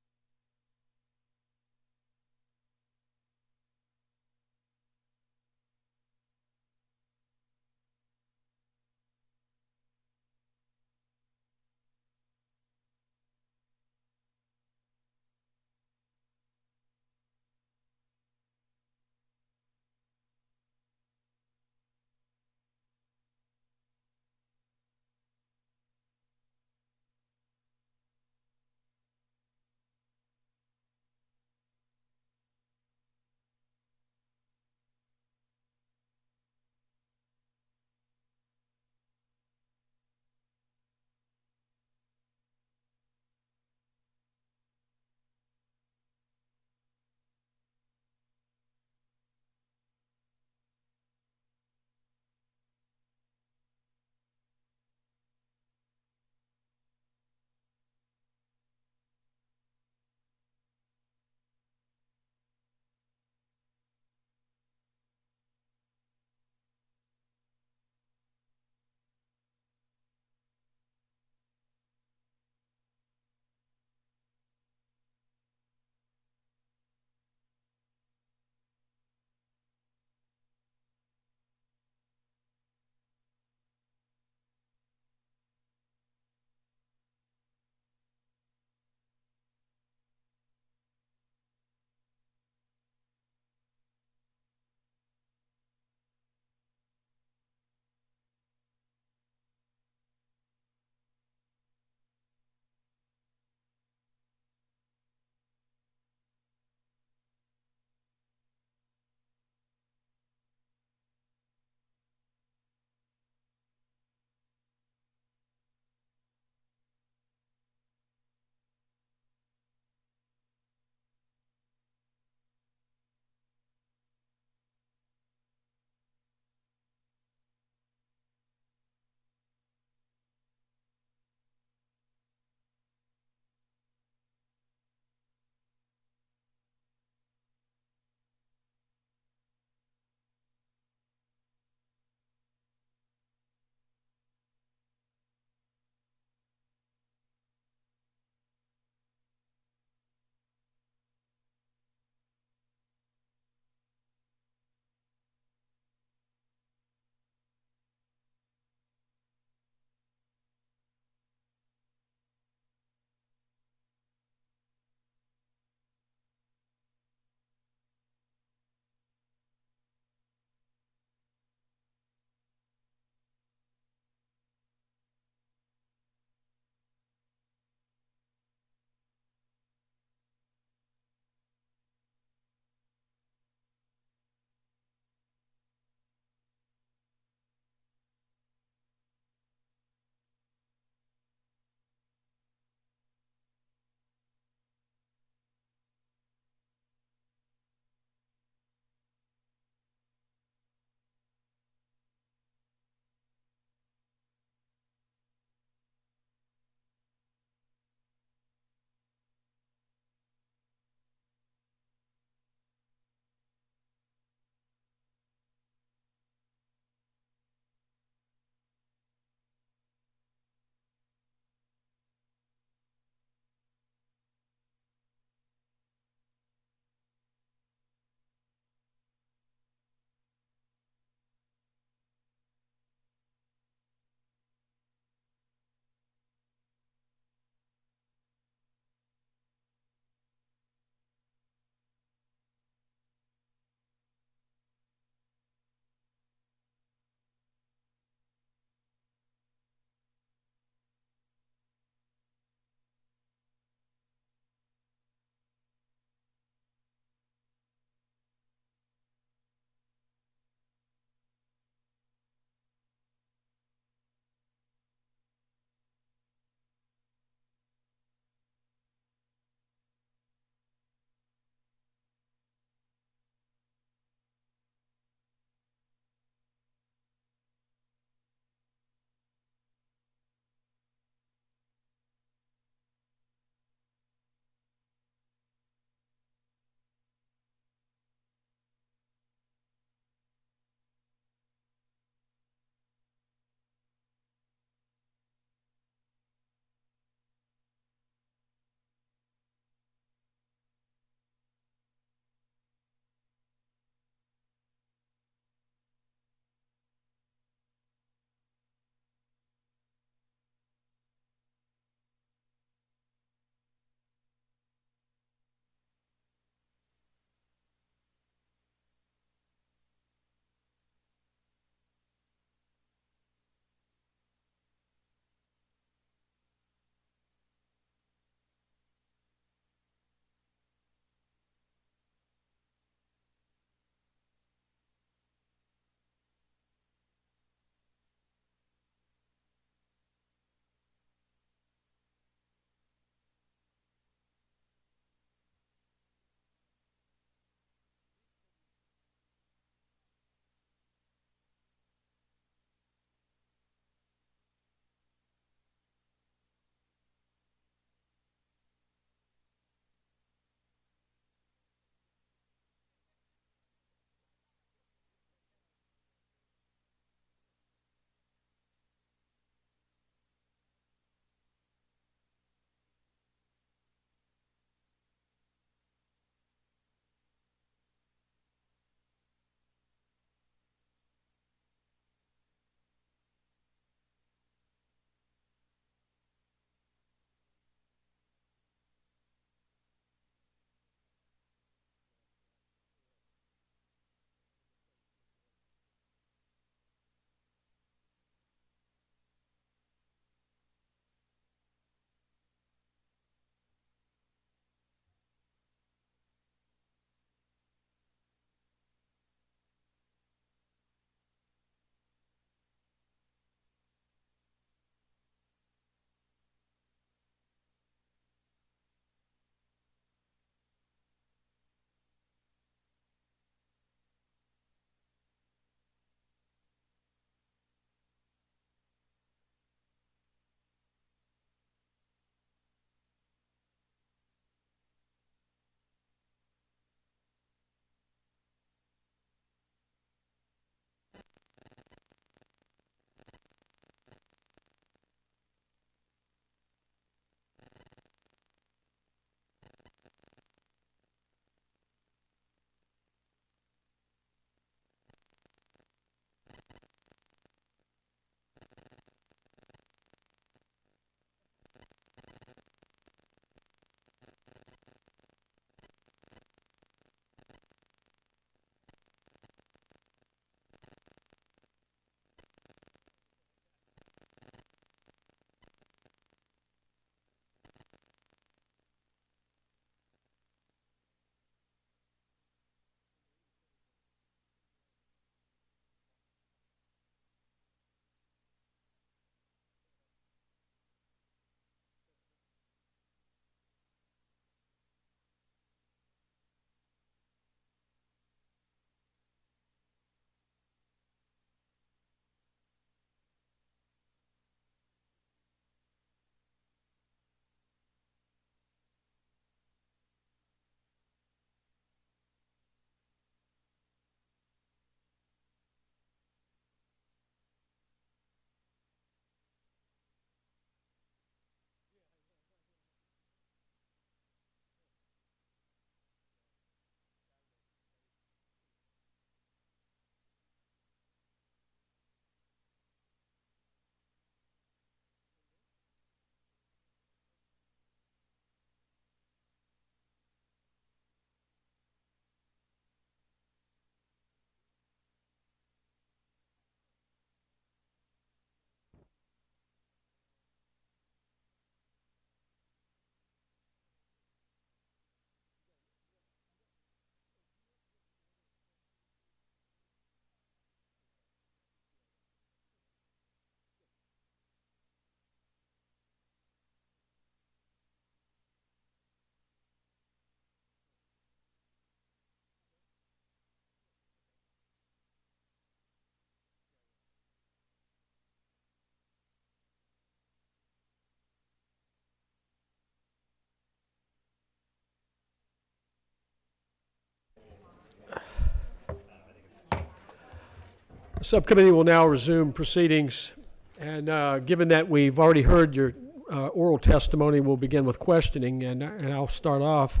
Subcommittee will now resume proceedings, and given that we've already heard your oral testimony, we'll begin with questioning, and I'll start off.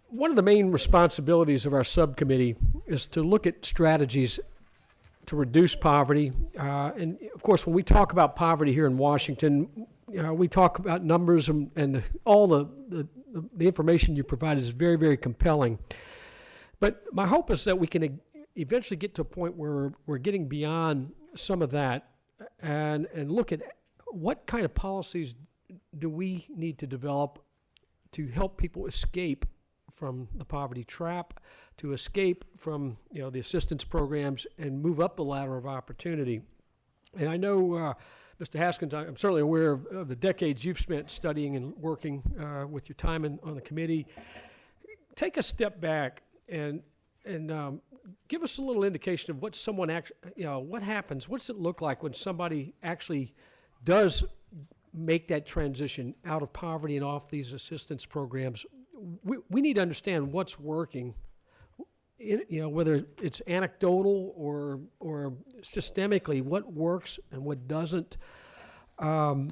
One of the main responsibilities of our subcommittee is to look at strategies to reduce poverty. And of course, when we talk about poverty here in Washington, we talk about numbers, and all the information you provide is very, very compelling. But my hope is that we can eventually get to a point where we're getting beyond some of that and look at what kind of policies do we need to develop to help people escape from the poverty trap, to escape from the assistance programs and move up the ladder of opportunity. And I know, Mr. Haskins, I'm certainly aware of the decades you've spent studying and working with your time on the committee. Take a step back and give us a little indication of what someone actually, what happens, what's it look like when somebody actually does make that transition out of poverty and off these assistance programs. We need to understand what's working, whether it's anecdotal or systemically, what works and what doesn't. I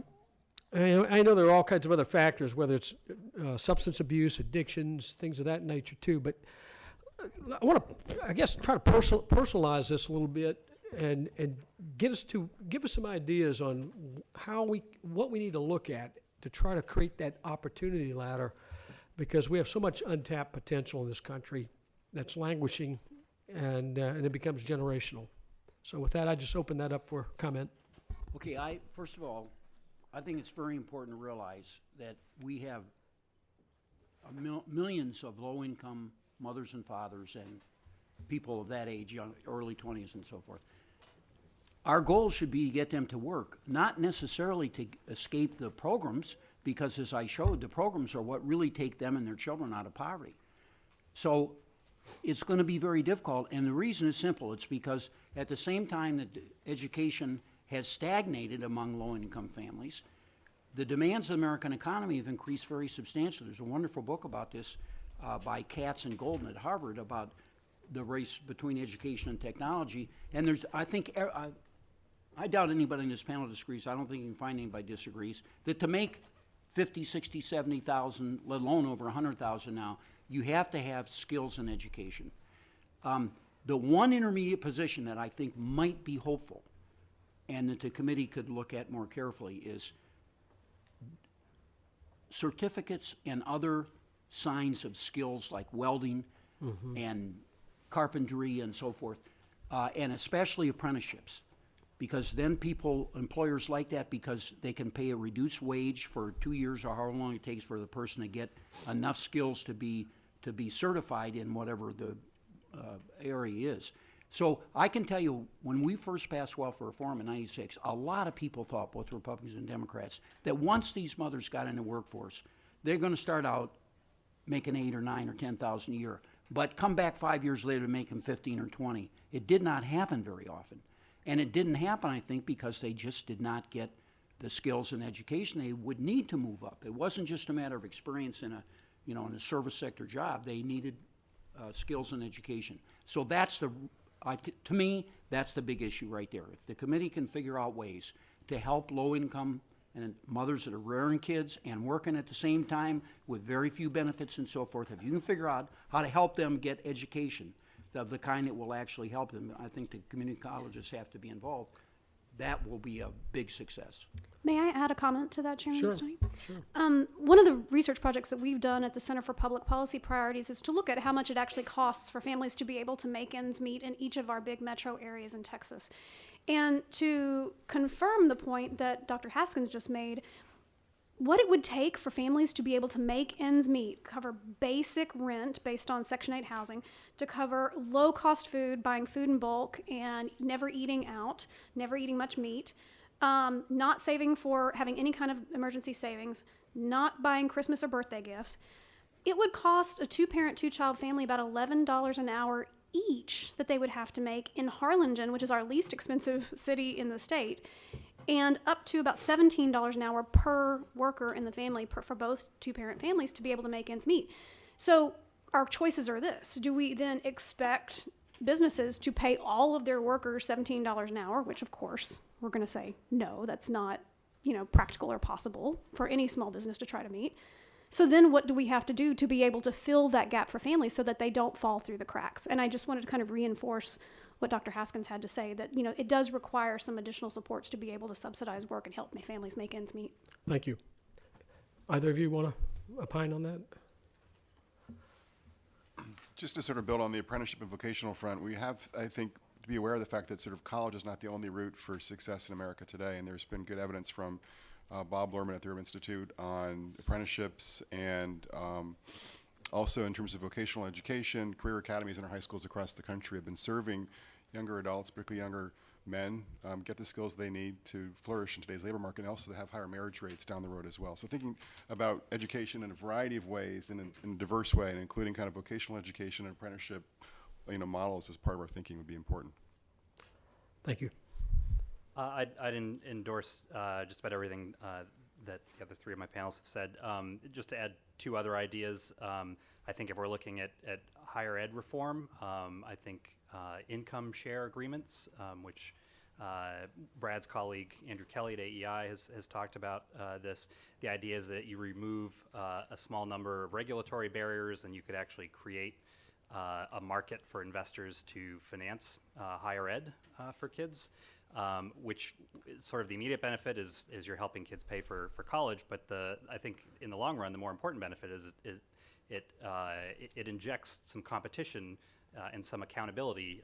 know there are all kinds of other factors, whether it's substance abuse, addictions, things of that nature too, but I want to, I guess, try to personalize this a little bit and give us some ideas on what we need to look at to try to create that opportunity ladder, because we have so much untapped potential in this country that's languishing, and it becomes generational. So with that, I just open that up for comment. Okay, first of all, I think it's very important to realize that we have millions of low-income mothers and fathers and people of that age, early 20s and so forth. Our goal should be to get them to work, not necessarily to escape the programs, because as I showed, the programs are what really take them and their children out of poverty. So it's going to be very difficult, and the reason is simple. It's because at the same time that education has stagnated among low-income families, the demands of the American economy have increased very substantially. There's a wonderful book about this by Katz and Golden at Harvard about the race between education and technology. And there's, I doubt anybody in this panel disagrees. I don't think you can find anybody disagrees that to make 50, 60, 70,000, let alone over 100,000 now, you have to have skills in education. The one intermediate position that I think might be hopeful and that the committee could look at more carefully is certificates and other signs of skills like welding and carpentry and so forth, and especially apprenticeships, because then employers like that because they can pay a reduced wage for 2 years or however long it takes for the person to get enough skills to be certified in whatever the area is. So I can tell you, when we first passed welfare reform in '96, a lot of people thought, both Republicans and Democrats, that once these mothers got in the workforce, they're going to start out making 8 or 9 or 10,000 a year, but come back 5 years later to make them 15 or 20. It did not happen very often. And it didn't happen, I think, because they just did not get the skills and education they would need to move up. It wasn't just a matter of experience in a service sector job. They needed skills and education. So that's to me, that's the big issue right there. If the committee can figure out ways to help low-income and mothers that are rearing kids and working at the same time with very few benefits and so forth, if you can figure out how to help them get education of the kind that will actually help them, I think the community colleges have to be involved. That will be a big success. May I add a comment to that, Chairman Sure, Bustani? sure. One of the research projects that we've done at the Center for Public Policy Priorities is to look at how much it actually costs for families to be able to make ends meet in each of our big metro areas in Texas. And to confirm the point that Dr. Haskins just made, what it would take for families to be able to make ends meet, cover basic rent based on Section 8 housing, to cover low-cost food, buying food in bulk, and never eating out, never eating much meat, not saving for having any kind of emergency savings, not buying Christmas or birthday gifts, it would cost a two-parent, two-child family about $11 an hour each that they would have to make in Harlingen, which is our least expensive city in the state, and up to about $17 an hour per worker in the family for both two-parent families to be able to make ends meet. So our choices are this. Do we then expect businesses to pay all of their workers $17 an hour, which of course we're going to say, no, that's not, practical or possible for any small business to try to meet. So then what do we have to do to be able to fill that gap for families so that they don't fall through the cracks? And I just wanted to kind of reinforce what Dr. Haskins had to say, that, it does require some additional supports to be able to subsidize work and help families make ends meet. Thank you. Either of you want to opine on that? Just to sort of build on the apprenticeship and vocational front, we have, I think, to be aware of the fact that sort of college is not the only route for success in America today, and there's been good evidence from Bob Lorman at the Urban Institute on apprenticeships, and also in terms of vocational education, career academies in our high schools across the country have been serving younger adults, particularly younger men, get the skills they need to flourish in today's labor market, and also to have higher marriage rates down the road as well. So thinking about education in a variety of ways, in a diverse way, and including kind of vocational education and apprenticeship, models as part of our thinking would be important. Thank you. I'd endorse just about everything that the other three of my panelists have said. Just to add two other ideas, I think if we're looking at higher ed reform, I think income share agreements, which Brad's colleague Andrew Kelly at AEI has talked about this. The idea is that you remove a small number of regulatory barriers and you could actually create a market for investors to finance higher ed for kids, which is sort of the immediate benefit is you're helping kids pay for college, but I think in the long run the more important benefit is it injects some competition and some accountability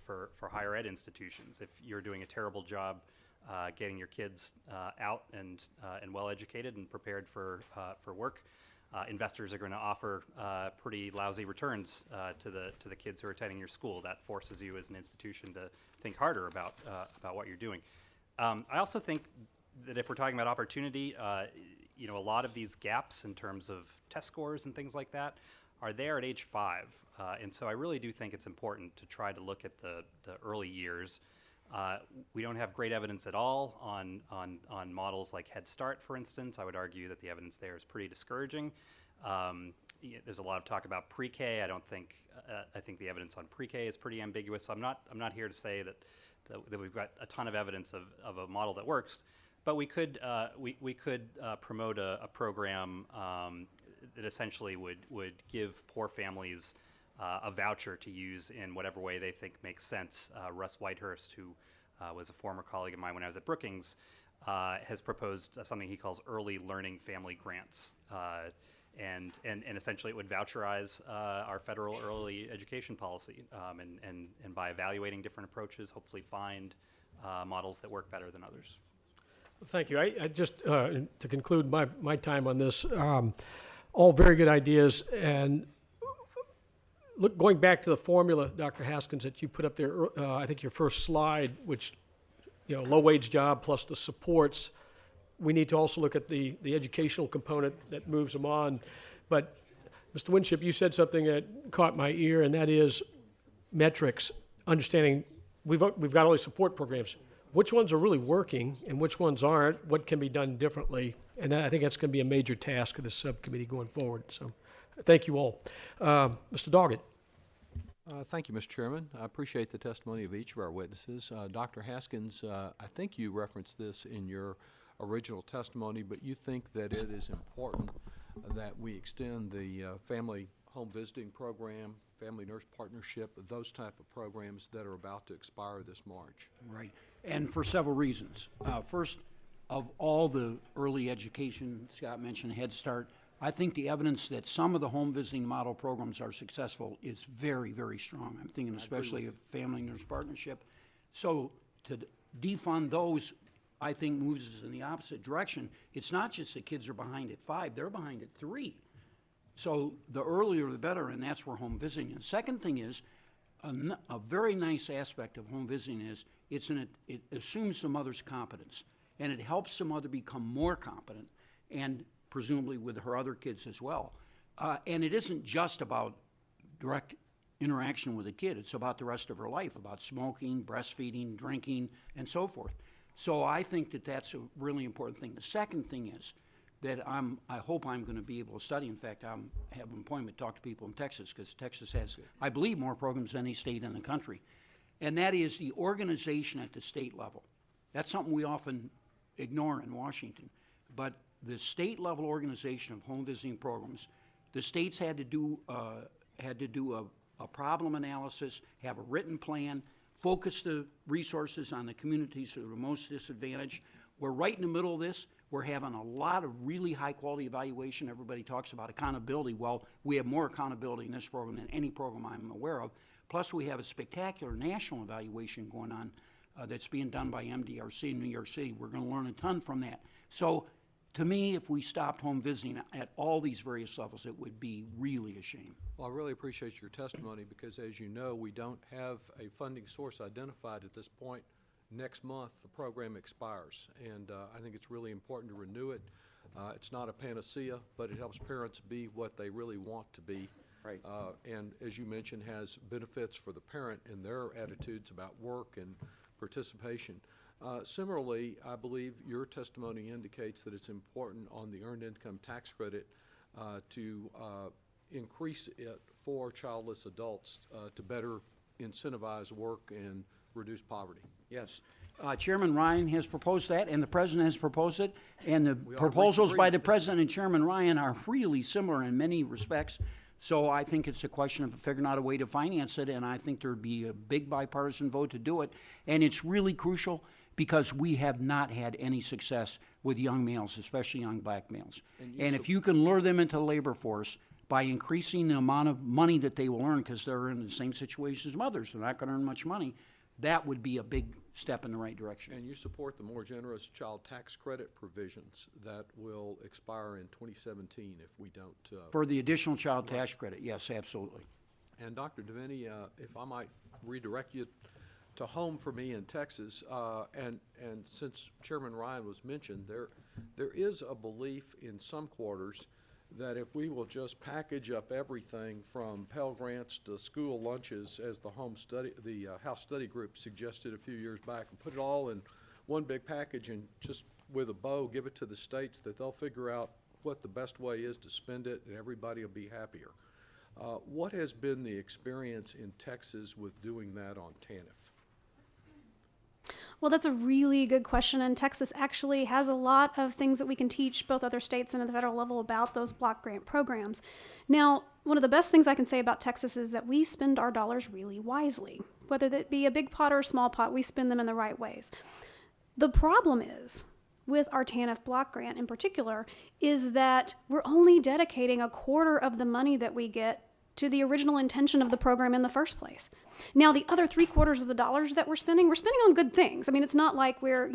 for higher ed institutions. If you're doing a terrible job getting your kids out and well educated and prepared for work, investors are going to offer pretty lousy returns to the kids who are attending your school. That forces you as an institution to think harder about what you're doing. I also think that if we're talking about opportunity, a lot of these gaps in terms of test scores and things like that are there at age 5, and so I really do think it's important to try to look at the early years. We don't have great evidence at all on models like Head Start, for instance. I would argue that the evidence there is pretty discouraging. There's a lot of talk about pre-K. I think the evidence on pre-K is pretty ambiguous. So I'm not here to say that we've got a ton of evidence of a model that works, but we could promote a program that essentially would give poor families a voucher to use in whatever way they think makes sense. Russ Whitehurst, who was a former colleague of mine when I was at Brookings, has proposed something he calls early learning family grants. And essentially it would voucherize our federal early education policy, and by evaluating different approaches, hopefully find models that work better than others. Thank you. I just, to conclude my time on this, all very good ideas. And going back to the formula, Dr. Haskins, that you put up there, I think your first slide, which, low wage job plus the supports, we need to also look at the educational component that moves them on. But Mr. Winship, you said something that caught my ear, and that is metrics, understanding we've got all these support programs. Which ones are really working and which ones aren't? What can be done differently? And I think that's going to be a major task of this subcommittee going forward. So thank you all. Mr. Doggett. Thank you, Mr. Chairman. I appreciate the testimony of each of our witnesses. Dr. Haskins, I think you referenced this in your original testimony, but you think that it is important that we extend the family home visiting program, family nurse partnership, those type of programs that are about to expire this March. Right, and for several reasons. First, of all the early education, Scott mentioned Head Start, I think the evidence that some of the home visiting model programs are successful is very, very strong. I'm thinking especially of family nurse partnership. So to defund those, I think moves us in the opposite direction. It's not just the kids are behind at 5, they're behind at 3. So the earlier the better, and that's where home visiting is. Second thing is, a very nice aspect of home visiting is it assumes the mother's competence, and it helps the mother become more competent, and presumably with her other kids as well. And it isn't just about direct interaction with a kid, it's about the rest of her life, about smoking, breastfeeding, drinking, and so forth. So I think that that's a really important thing. The second thing is that I hope I'm going to be able to study. In fact, I have an appointment to talk to people in Texas, because Texas has, I believe, more programs than any state in the country. And that is the organization at the state level. That's something we often ignore in Washington. But the state level organization of home visiting programs, the states had to do a problem analysis, have a written plan, focus the resources on the communities that are the most disadvantaged. We're right in the middle of this. We're having a lot of really high-quality evaluation. Everybody talks about accountability. Well, we have more accountability in this program than any program I'm aware of. Plus, we have a spectacular national evaluation going on that's being done by MDRC in New York City. We're going to learn a ton from that. So, to me, if we stopped home visiting at all these various levels, it would be really a shame. Well, I really appreciate your testimony, because as you know, we don't have a funding source identified at this point. Next month, the program expires, and I think it's really important to renew it. It's not a panacea, but it helps parents be what they really want to be. Right. And as you mentioned, has benefits for the parent in their attitudes about work and participation. Similarly, I believe your testimony indicates that it's important on the Earned Income Tax Credit to increase it for childless adults to better incentivize work and reduce poverty. Yes. Chairman Ryan has proposed that, and the President has proposed it, and the ought to reach proposals by the agreement. President and Chairman Ryan are really similar in many respects. So I think it's a question of figuring out a way to finance it, and I think there'd be a big bipartisan vote to do it. And it's really crucial because we have not had any success with young males, especially young black males. And if you can lure them into the labor force by increasing the amount of money that they will earn, because they're in the same situation as mothers, they're not going to earn much money, that would be a big step in the right direction. And you support the more generous child tax credit provisions that will expire in 2017 if we don't. For the additional child tax credit, yes, absolutely. And Dr. Devaney, if I might redirect you to home for me in Texas, and since Chairman Ryan was mentioned, there is a belief in some quarters that if we will just package up everything from Pell Grants to school lunches, as the House Study Group suggested a few years back, and put it all in one big package and just with a bow give it to the states, that they'll figure out what the best way is to spend it and everybody will be happier. What has been the experience in Texas with doing that on TANF? Well, that's a really good question, and Texas actually has a lot of things that we can teach both other states and at the federal level about those block grant programs. Now, one of the best things I can say about Texas is that we spend our dollars really wisely. Whether that be a big pot or a small pot, we spend them in the right ways. The problem is, with our TANF block grant in particular, is that we're only dedicating a quarter of the money that we get to the original intention of the program in the first place. Now, the other 3/4 of the dollars that we're spending on good things. I mean, it's not like we're,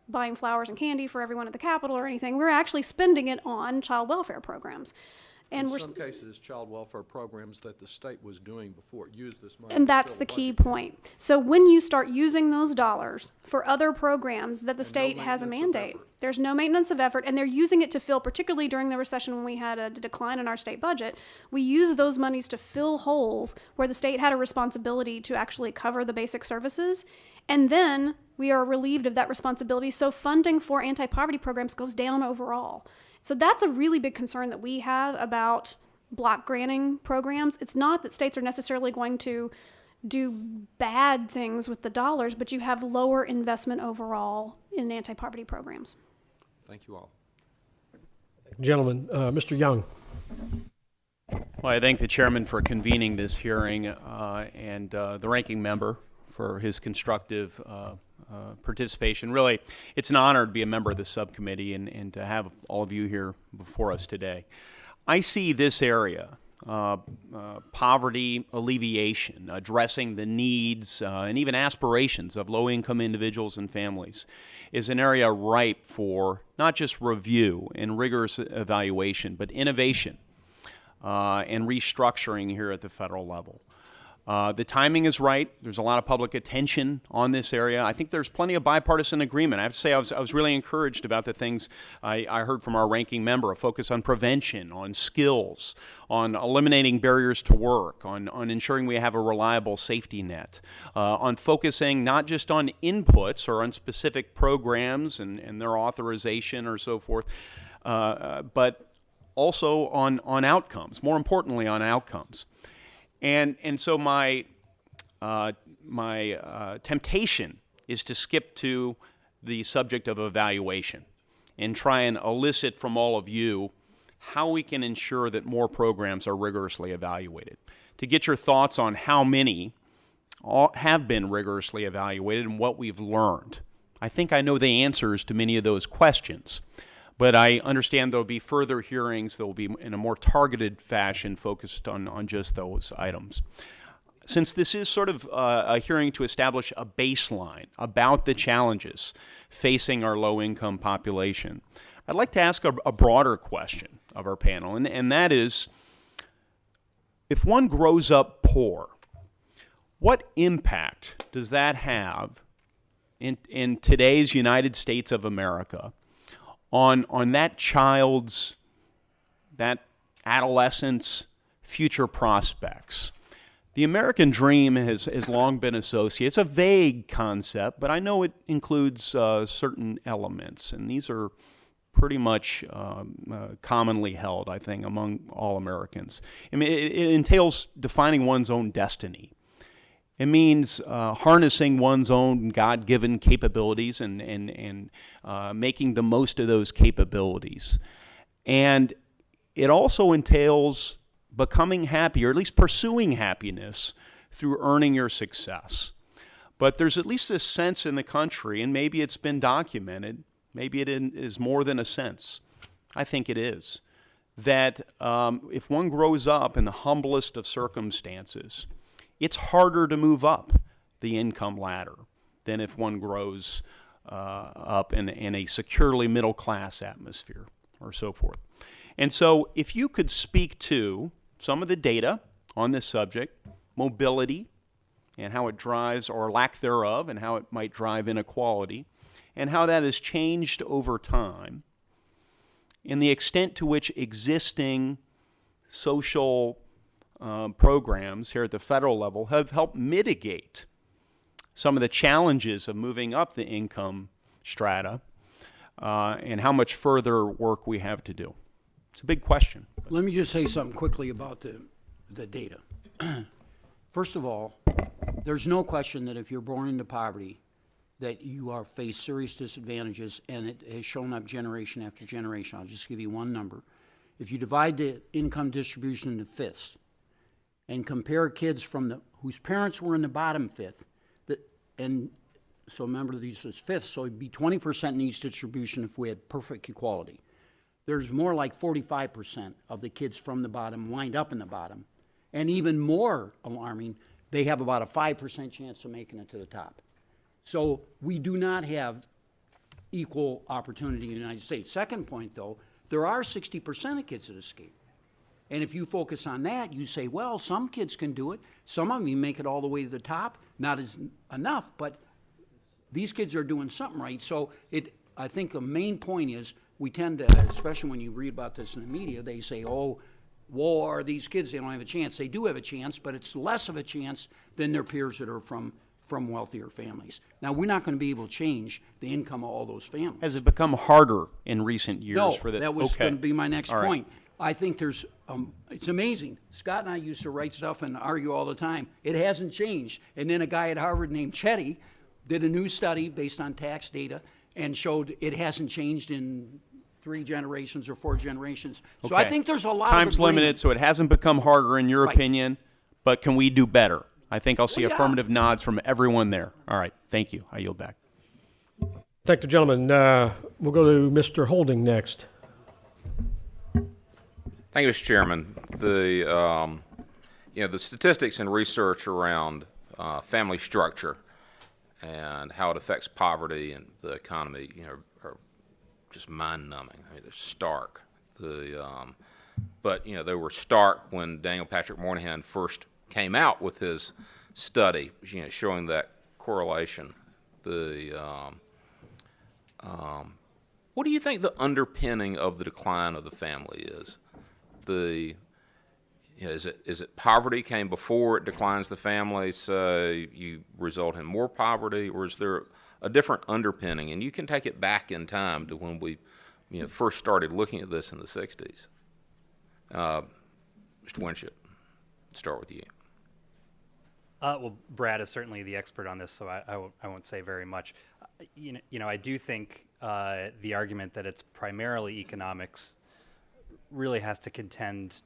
buying flowers and candy for everyone at the Capitol or anything. We're actually spending it on child welfare programs. And In we're some cases, child welfare programs that the state was doing before it used this money. And that's Still the a key budget. point. So when you start using those dollars for other programs that the state has a maintenance of mandate, effort. there's no maintenance of effort, and they're using it to fill, particularly during the recession when we had a decline in our state budget, we use those monies to fill holes where the state had a responsibility to actually cover the basic services. And then we are relieved of that responsibility. So funding for anti-poverty programs goes down overall. So that's a really big concern that we have about block granting programs. It's not that states are necessarily going to do bad things with the dollars, but you have lower investment overall in anti-poverty programs. Thank you all. Gentlemen, Mr. Young. Well, I thank the chairman for convening this hearing and the ranking member for his constructive participation. Really, it's an honor to be a member of the subcommittee and to have all of you here before us today. I see this area, poverty alleviation, addressing the needs and even aspirations of low-income individuals and families, is an area ripe for not just review and rigorous evaluation, but innovation and restructuring here at the federal level. The timing is right. There's a lot of public attention on this area. I think there's plenty of bipartisan agreement. I have to say I was really encouraged about the things I heard from our ranking member, a focus on prevention, on skills, on eliminating barriers to work, on ensuring we have a reliable safety net, on focusing not just on inputs or on specific programs and their authorization or so forth, but also on outcomes, more importantly on outcomes. And so my temptation is to skip to the subject of evaluation and try and elicit from all of you how we can ensure that more programs are rigorously evaluated. To get your thoughts on how many have been rigorously evaluated and what we've learned. I think I know the answers to many of those questions, but I understand there will be further hearings that will be in a more targeted fashion focused on just those items. Since this is sort of a hearing to establish a baseline about the challenges facing our low-income population, I'd like to ask a broader question of our panel, and that is, if one grows up poor, what impact does that have in today's United States of America on that child's, that adolescent's future prospects? The American dream has long been associated. It's a vague concept, but I know it includes certain elements, and these are pretty much commonly held, I think, among all Americans. I mean, it entails defining one's own destiny. It means harnessing one's own God-given capabilities and making the most of those capabilities. And it also entails becoming happy, or at least pursuing happiness through earning your success. But there's at least this sense in the country, and maybe it's been documented, maybe it is more than a sense, I think it is, that if one grows up in the humblest of circumstances, it's harder to move up the income ladder than if one grows up in a securely middle-class atmosphere or so forth. And so if you could speak to some of the data on this subject, mobility, and how it drives, or lack thereof, and how it might drive inequality, and how that has changed over time, and the extent to which existing social programs here at the federal level have helped mitigate some of the challenges of moving up the income strata, and how much further work we have to do. It's a big question. Let me just say something quickly about the data. First of all, there's no question that if you're born into poverty, that you are face serious disadvantages, and it has shown up generation after generation. I'll just give you one number. If you divide the income distribution into fifths and compare kids from whose parents were in the bottom fifth, and so remember these as fifths, so it'd be 20% in each distribution if we had perfect equality. There's more like 45% of the kids from the bottom wind up in the bottom. And even more alarming, they have about a 5% chance of making it to the top. So we do not have equal opportunity in the United States. Second point, though, there are 60% of kids that escape. And if you focus on that, you say, well, some kids can do it. Some of them make it all the way to the top. Not as enough, but these kids are doing something right. So I think the main point is we tend to, especially when you read about this in the media, they say, oh, woe are these kids, they don't have a chance. They do have a chance, but it's less of a chance than their peers that are from wealthier families. Now, we're not going to be able to change the income of all those families. Has it become harder in recent years? No, for the, that was okay. going to be my next All point. I think there's, it's amazing. Scott and I used to write stuff and argue all the time. It hasn't changed. And then a guy at Harvard named Chetty did a new study based on tax data and showed it hasn't changed in 3 generations or 4 generations. So I think there's a lot of time's limited, so it hasn't become harder in your opinion, but can we do better? I think I'll see affirmative nods from everyone there. All right, thank you. I yield back. Thank you, gentlemen. We'll go to Mr. Holding next. Thank you, Mr. Chairman. The statistics and research around family structure and how it affects poverty and the economy, are just mind-numbing. I mean, they're stark. But they were stark when Daniel Patrick Moynihan first came out with his study, showing that correlation. What do you think the underpinning of the decline of the family is? Is it poverty came before it declines the family, so you result in more poverty, or is there a different underpinning? And you can take it back in time to when we first started looking at this in the 60s. Mr. Winship, start with you. Well, Brad is certainly the expert on this, so I won't say very much. I do think the argument that it's primarily economics really has to contend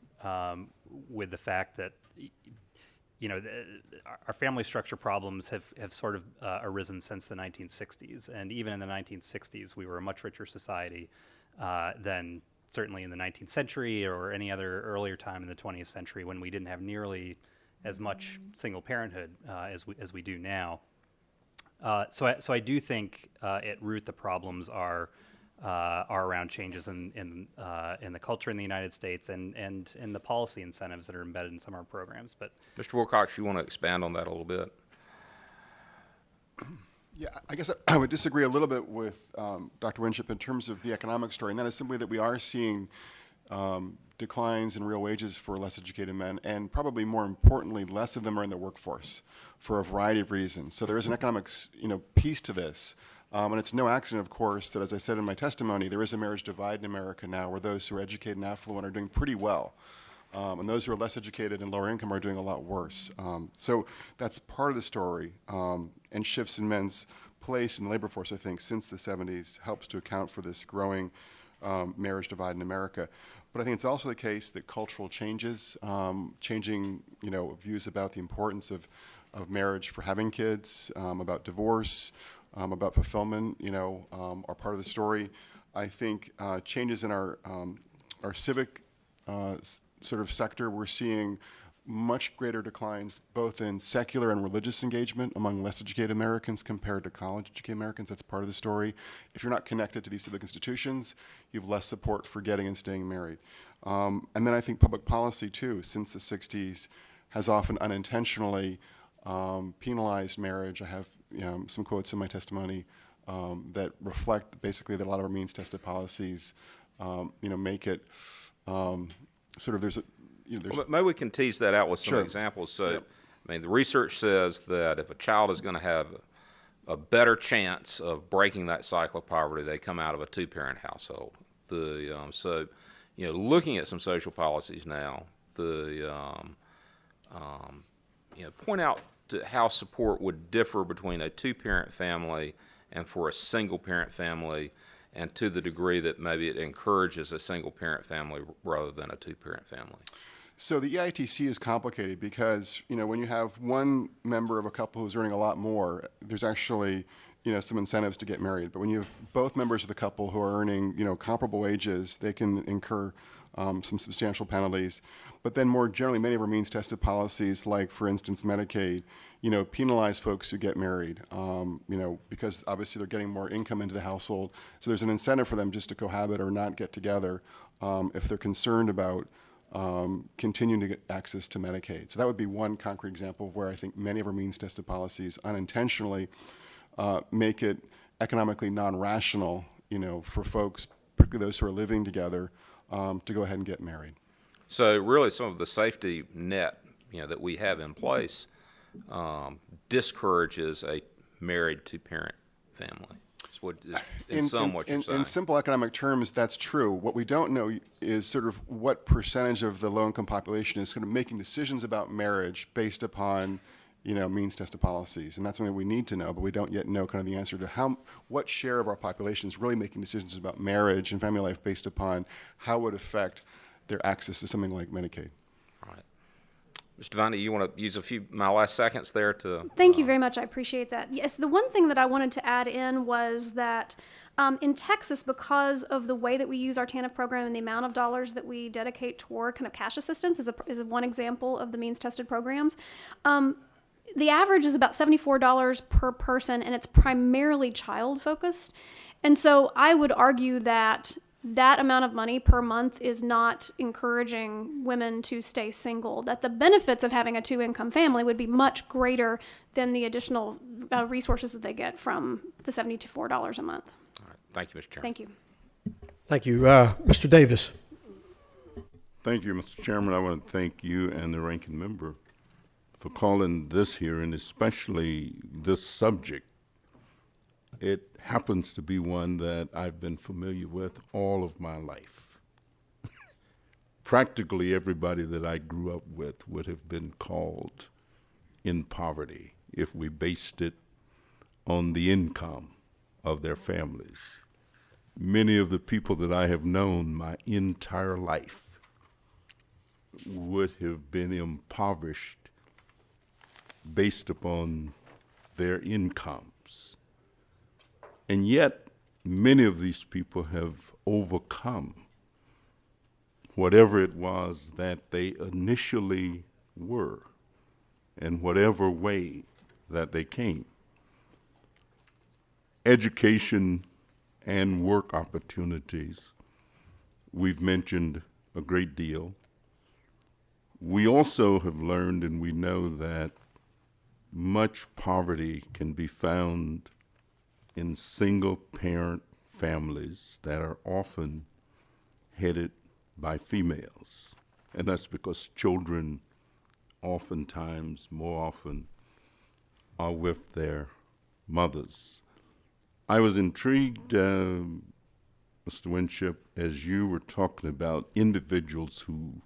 with the fact that our family structure problems have sort of arisen since the 1960s, and even in the 1960s, we were a much richer society than certainly in the 19th century or any other earlier time in the 20th century, when we didn't have nearly as much single parenthood as we do now. So I do think at root the problems are around changes in the culture in the United States and in the policy incentives that are embedded in some of our programs. But Mr. Wilcox, you want to expand on that a little bit? Yeah, I guess I would disagree a little bit with Dr. Winship in terms of the economic story, and that is simply that we are seeing declines in real wages for less educated men, and probably more importantly, less of them are in the workforce for a variety of reasons. So there is an economics, piece to this. And it's no accident, of course, that, as I said in my testimony, there is a marriage divide in America now where those who are educated and affluent are doing pretty well. And those who are less educated and lower income are doing a lot worse. So that's part of the story. And shifts in men's place in the labor force, I think, since the 70s helps to account for this growing marriage divide in America. But I think it's also the case that cultural changes, changing, views about the importance of marriage for having kids, about divorce, about fulfillment, are part of the story. I think changes in our civic sort of sector, we're seeing much greater declines both in secular and religious engagement among less educated Americans compared to college-educated Americans. That's part of the story. If you're not connected to these civic institutions, you have less support for getting and staying married. And then I think public policy, too, since the 60s, has often unintentionally penalized marriage. I have some quotes in my testimony that reflect basically that a lot of our means-tested policies, make it sort of there's a Well, maybe we can tease that out with some Sure. examples. So, Yep. the research says that if a child is going to have a better chance of breaking that cycle of poverty, they come out of a two-parent household. Looking at some social policies now, point out to how support would differ between a two-parent family and for a single-parent family, and to the degree that maybe it encourages a single-parent family rather than a two-parent family. So the EITC is complicated because, when you have one member of a couple who's earning a lot more, there's actually, some incentives to get married. But when you have both members of the couple who are earning, comparable wages, they can incur some substantial penalties. But then more generally, many of our means-tested policies, like, for instance, Medicaid, penalize folks who get married, because obviously they're getting more income into the household. So there's an incentive for them just to cohabit or not get together if they're concerned about continuing to get access to Medicaid. So that would be one concrete example of where I think many of our means-tested policies unintentionally make it economically non-rational, for folks, particularly those who are living together, to go ahead and get married. So really some of the safety net, that we have in place discourages a married two-parent family. What you're saying. In simple economic terms, that's true. What we don't know is sort of what percentage of the low-income population is kind of making decisions about marriage based upon, means-tested policies, and that's something we need to know. But we don't yet know kind of the answer to what share of our population is really making decisions about marriage and family life based upon how it would affect their access to something like Medicaid. All right. Mr. Devine, you want to use my last seconds there to... Thank you very much. I appreciate that. Yes, the one thing that I wanted to add in was that in Texas, because of the way that we use our TANF program and the amount of dollars that we dedicate toward kind of cash assistance is one example of the means-tested programs. The average is about $74 per person, and it's primarily child-focused. And so I would argue that amount of money per month is not encouraging women to stay single, that the benefits of having a two-income family would be much greater than the additional resources that they get from the $74 a month. All right. Thank you, Mr. Chairman. Thank you. Thank you. Mr. Davis. Thank you, Mr. Chairman. I want to thank you and the ranking member for calling this hearing, especially this subject it happens to be one that I've been familiar with all of my life. Practically everybody that I grew up with would have been called in poverty if we based it on the income of their families. Many of the people that I have known my entire life would have been impoverished based upon their incomes. And yet, many of these people have overcome whatever it was that they initially were, in whatever way that they came. Education and work opportunities, we've mentioned a great deal. We also have learned and we know that much poverty can be found in single-parent families that are often headed by females. And that's because children oftentimes, more often, are with their mothers. I was intrigued, Mr. Winship, as you were talking about individuals who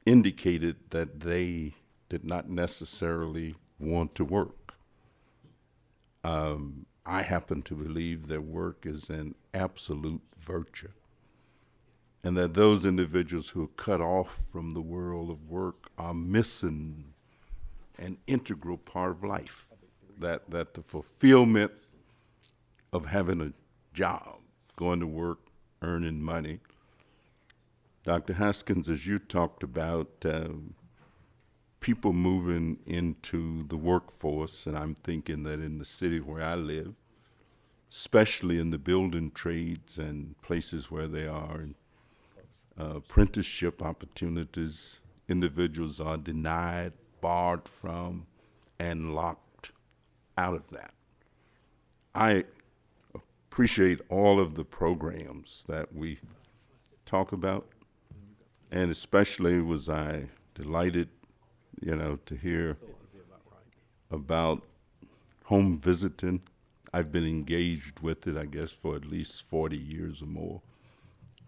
indicated that they did not necessarily want to work. I happen to believe that work is an absolute virtue, and that those individuals who are cut off from the world of work are missing an integral part of life, that the fulfillment of having a job, going to work, earning money. Dr. Haskins, as you talked about people moving into the workforce, and I'm thinking that in the city where I live, especially in the building trades and places where they are apprenticeship opportunities, individuals are denied, barred from, and locked out of that. I appreciate all of the programs that we talk about, and especially was I delighted, to hear about home visiting. I've been engaged with it, I guess, for at least 40 years or more,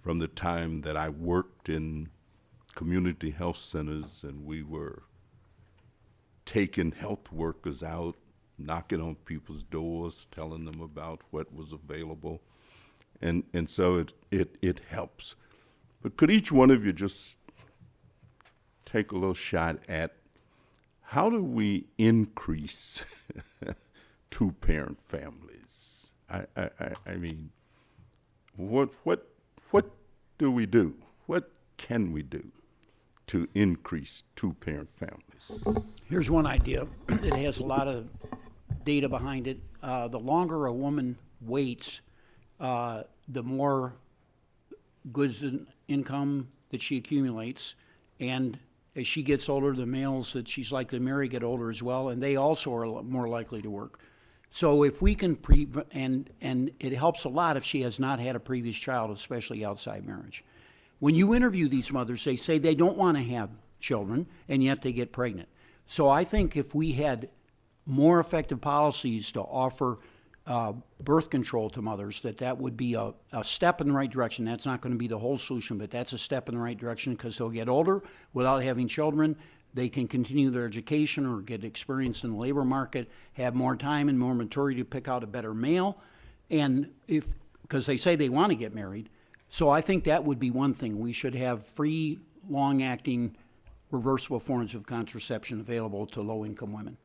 from the time that I worked in community health centers and we were taking health workers out, knocking on people's doors, telling them about what was available. And so it helps. But could each one of you just take a little shot at how do we increase two-parent families? I mean, what do we do? What can we do to increase two-parent families? Here's one idea. It has a lot of data behind it. The longer a woman waits, the more goods and income that she accumulates. And as she gets older, the males that she's likely to marry get older as well, and they also are more likely to work. So if we can and it helps a lot if she has not had a previous child, especially outside marriage. When you interview these mothers, they say they don't want to have children, and yet they get pregnant. So I think if we had more effective policies to offer birth control to mothers, that would be a step in the right direction. That's not going to be the whole solution, but that's a step in the right direction because they'll get older without having children. They can continue their education or get experience in the labor market, have more time and more maturity to pick out a better male, and because they say they want to get married. So I think that would be one thing. We should have free, long-acting, reversible forms of contraception available to low-income women.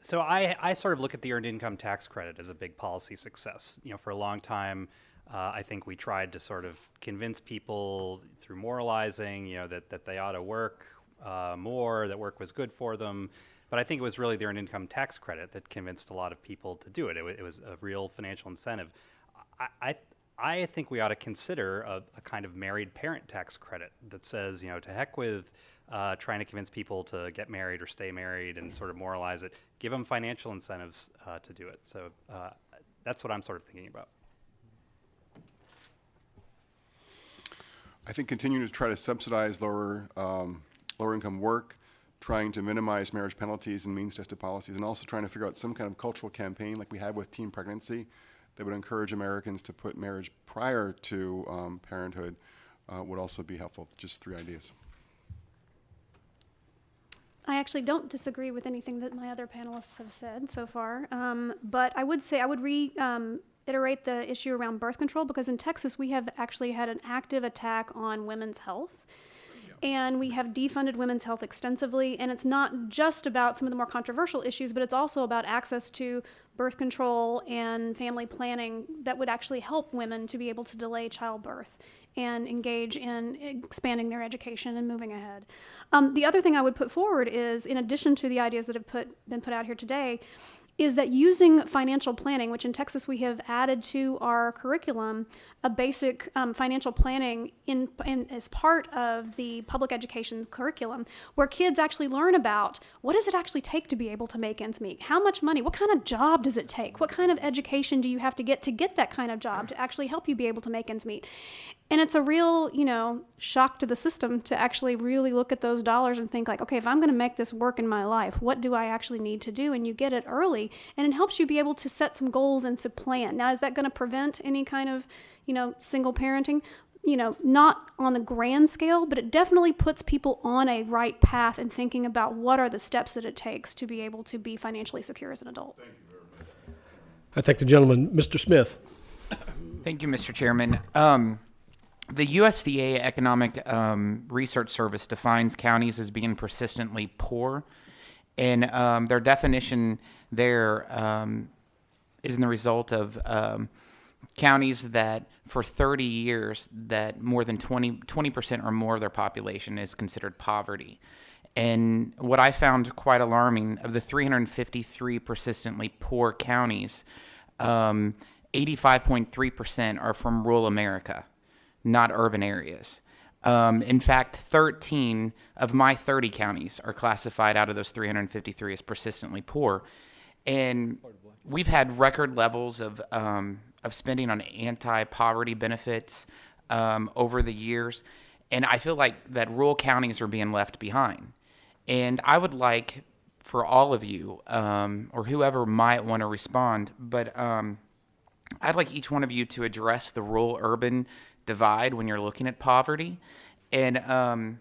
So I sort of look at the earned income tax credit as a big policy success. For a long time, I think we tried to sort of convince people through moralizing, that they ought to work more, that work was good for them. But I think it was really the earned income tax credit that convinced a lot of people to do it. It was a real financial incentive. I think we ought to consider a kind of married parent tax credit that says, to heck with trying to convince people to get married or stay married and sort of moralize it. Give them financial incentives to do it. So that's what I'm sort of thinking about. I think continuing to try to subsidize lower income work, trying to minimize marriage penalties and means-tested policies, and also trying to figure out some kind of cultural campaign like we have with teen pregnancy that would encourage Americans to put marriage prior to parenthood would also be helpful. Just 3 ideas. I actually don't disagree with anything that my other panelists have said so far, but I would say I would reiterate the issue around birth control, because in Texas we have actually had an active attack on women's health. And we have defunded women's health extensively, and it's not just about some of the more controversial issues, but it's also about access to birth control and family planning that would actually help women to be able to delay childbirth and engage in expanding their education and moving ahead. The other thing I would put forward is, in addition to the ideas that have been put out here today, is that using financial planning, which in Texas we have added to our curriculum, a basic financial planning as part of the public education curriculum, where kids actually learn about what does it actually take to be able to make ends meet? How much money? What kind of job does it take? What kind of education do you have to get that kind of job to actually help you be able to make ends meet? And it's a real, shock to the system to actually really look at those dollars and think like, okay, if I'm going to make this work in my life, what do I actually need to do? And you get it early, and it helps you be able to set some goals and to plan. Now, is that going to prevent any kind of, single parenting? Not on the grand scale, but it definitely puts people on a right path and thinking about what are the steps that it takes to be able to be financially secure as an adult. I thank the gentleman. Mr. Smith. Thank you, Mr. Chairman. The USDA Economic Research Service defines counties as being persistently poor, and their definition there is in the result of counties that for 30 years that more than 20% or more of their population is considered poverty. And what I found quite alarming, of the 353 persistently poor counties, 85.3% are from rural America, not urban areas. In fact, 13 of my 30 counties are classified out of those 353 as persistently poor. And we've had record levels of spending on anti-poverty benefits over the years. And I feel like that rural counties are being left behind. And I would like for all of you, or whoever might want to respond, but I'd like each one of you to address the rural-urban divide when you're looking at poverty, and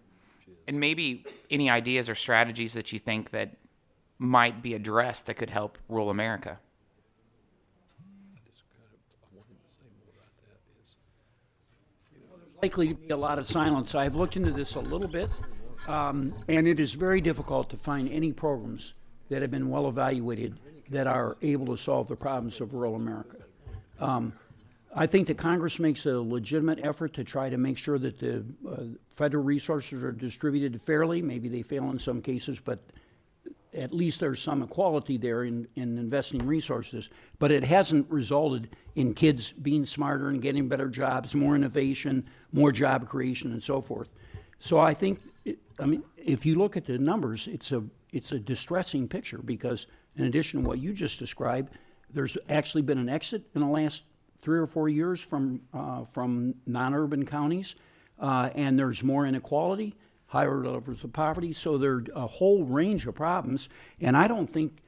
maybe any ideas or strategies that you think that might be addressed that could help rural America. Likely to be a lot of silence. I've looked into this a little bit, and it is very difficult to find any programs that have been well evaluated that are able to solve the problems of rural America. I think that Congress makes a legitimate effort to try to make sure that the federal resources are distributed fairly. Maybe they fail in some cases, but at least there's some equality there in investing resources. But it hasn't resulted in kids being smarter and getting better jobs, more innovation, more job creation, and so forth. So I think, if you look at the numbers, it's a distressing picture, because in addition to what you just described, there's actually been an exit in the last 3 or 4 years from non-urban counties, and there's more inequality, higher levels of poverty. So there's a whole range of problems, and I don't think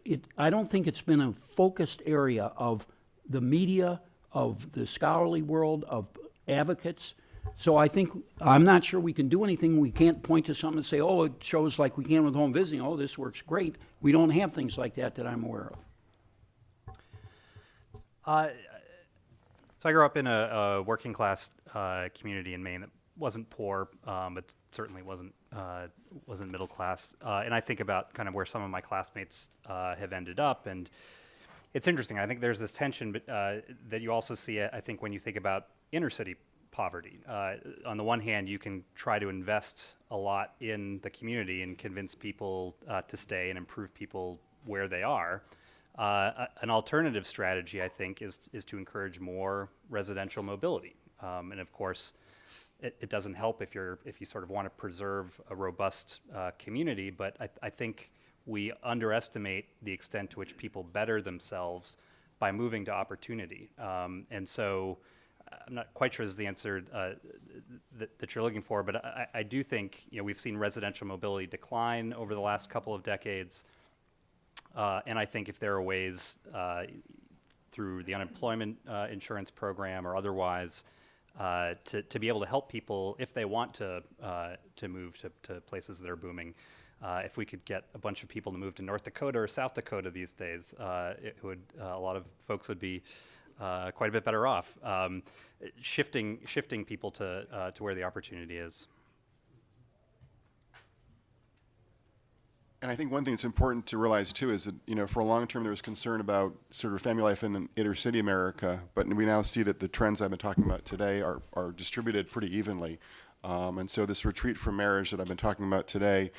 it's been a focused area of the media, of the scholarly world, of advocates. So I'm not sure we can do anything. We can't point to something and say, oh, it shows like we can with home visiting. Oh, this works great. We don't have things like that I'm aware of. So I grew up in a working class community in Maine that wasn't poor, but certainly wasn't middle class. And I think about kind of where some of my classmates have ended up, and it's interesting. I think there's this tension that you also see, I think, when you think about inner city poverty. On the one hand, you can try to invest a lot in the community and convince people to stay and improve people where they are. An alternative strategy, I think, is to encourage more residential mobility. And of course, it doesn't help if you sort of want to preserve a robust community, but I think we underestimate the extent to which people better themselves by moving to opportunity. And so I'm not quite sure this is the answer that you're looking for, but I do think, you know, we've seen residential mobility decline over the last couple of decades, and I think if there are ways through the unemployment insurance program or otherwise to be able to help people if they want to move to places that are booming. If we could get a bunch of people to move to North Dakota or South Dakota these days, it would a lot of folks would be quite a bit better off. Shifting people to where the opportunity is. And I think one thing that's important to realize too is that, you know, for a long term there was concern about sort of family life in inner city America, but we now see that the trends I've been talking about today are distributed pretty evenly. And so this retreat from marriage that I've been talking about today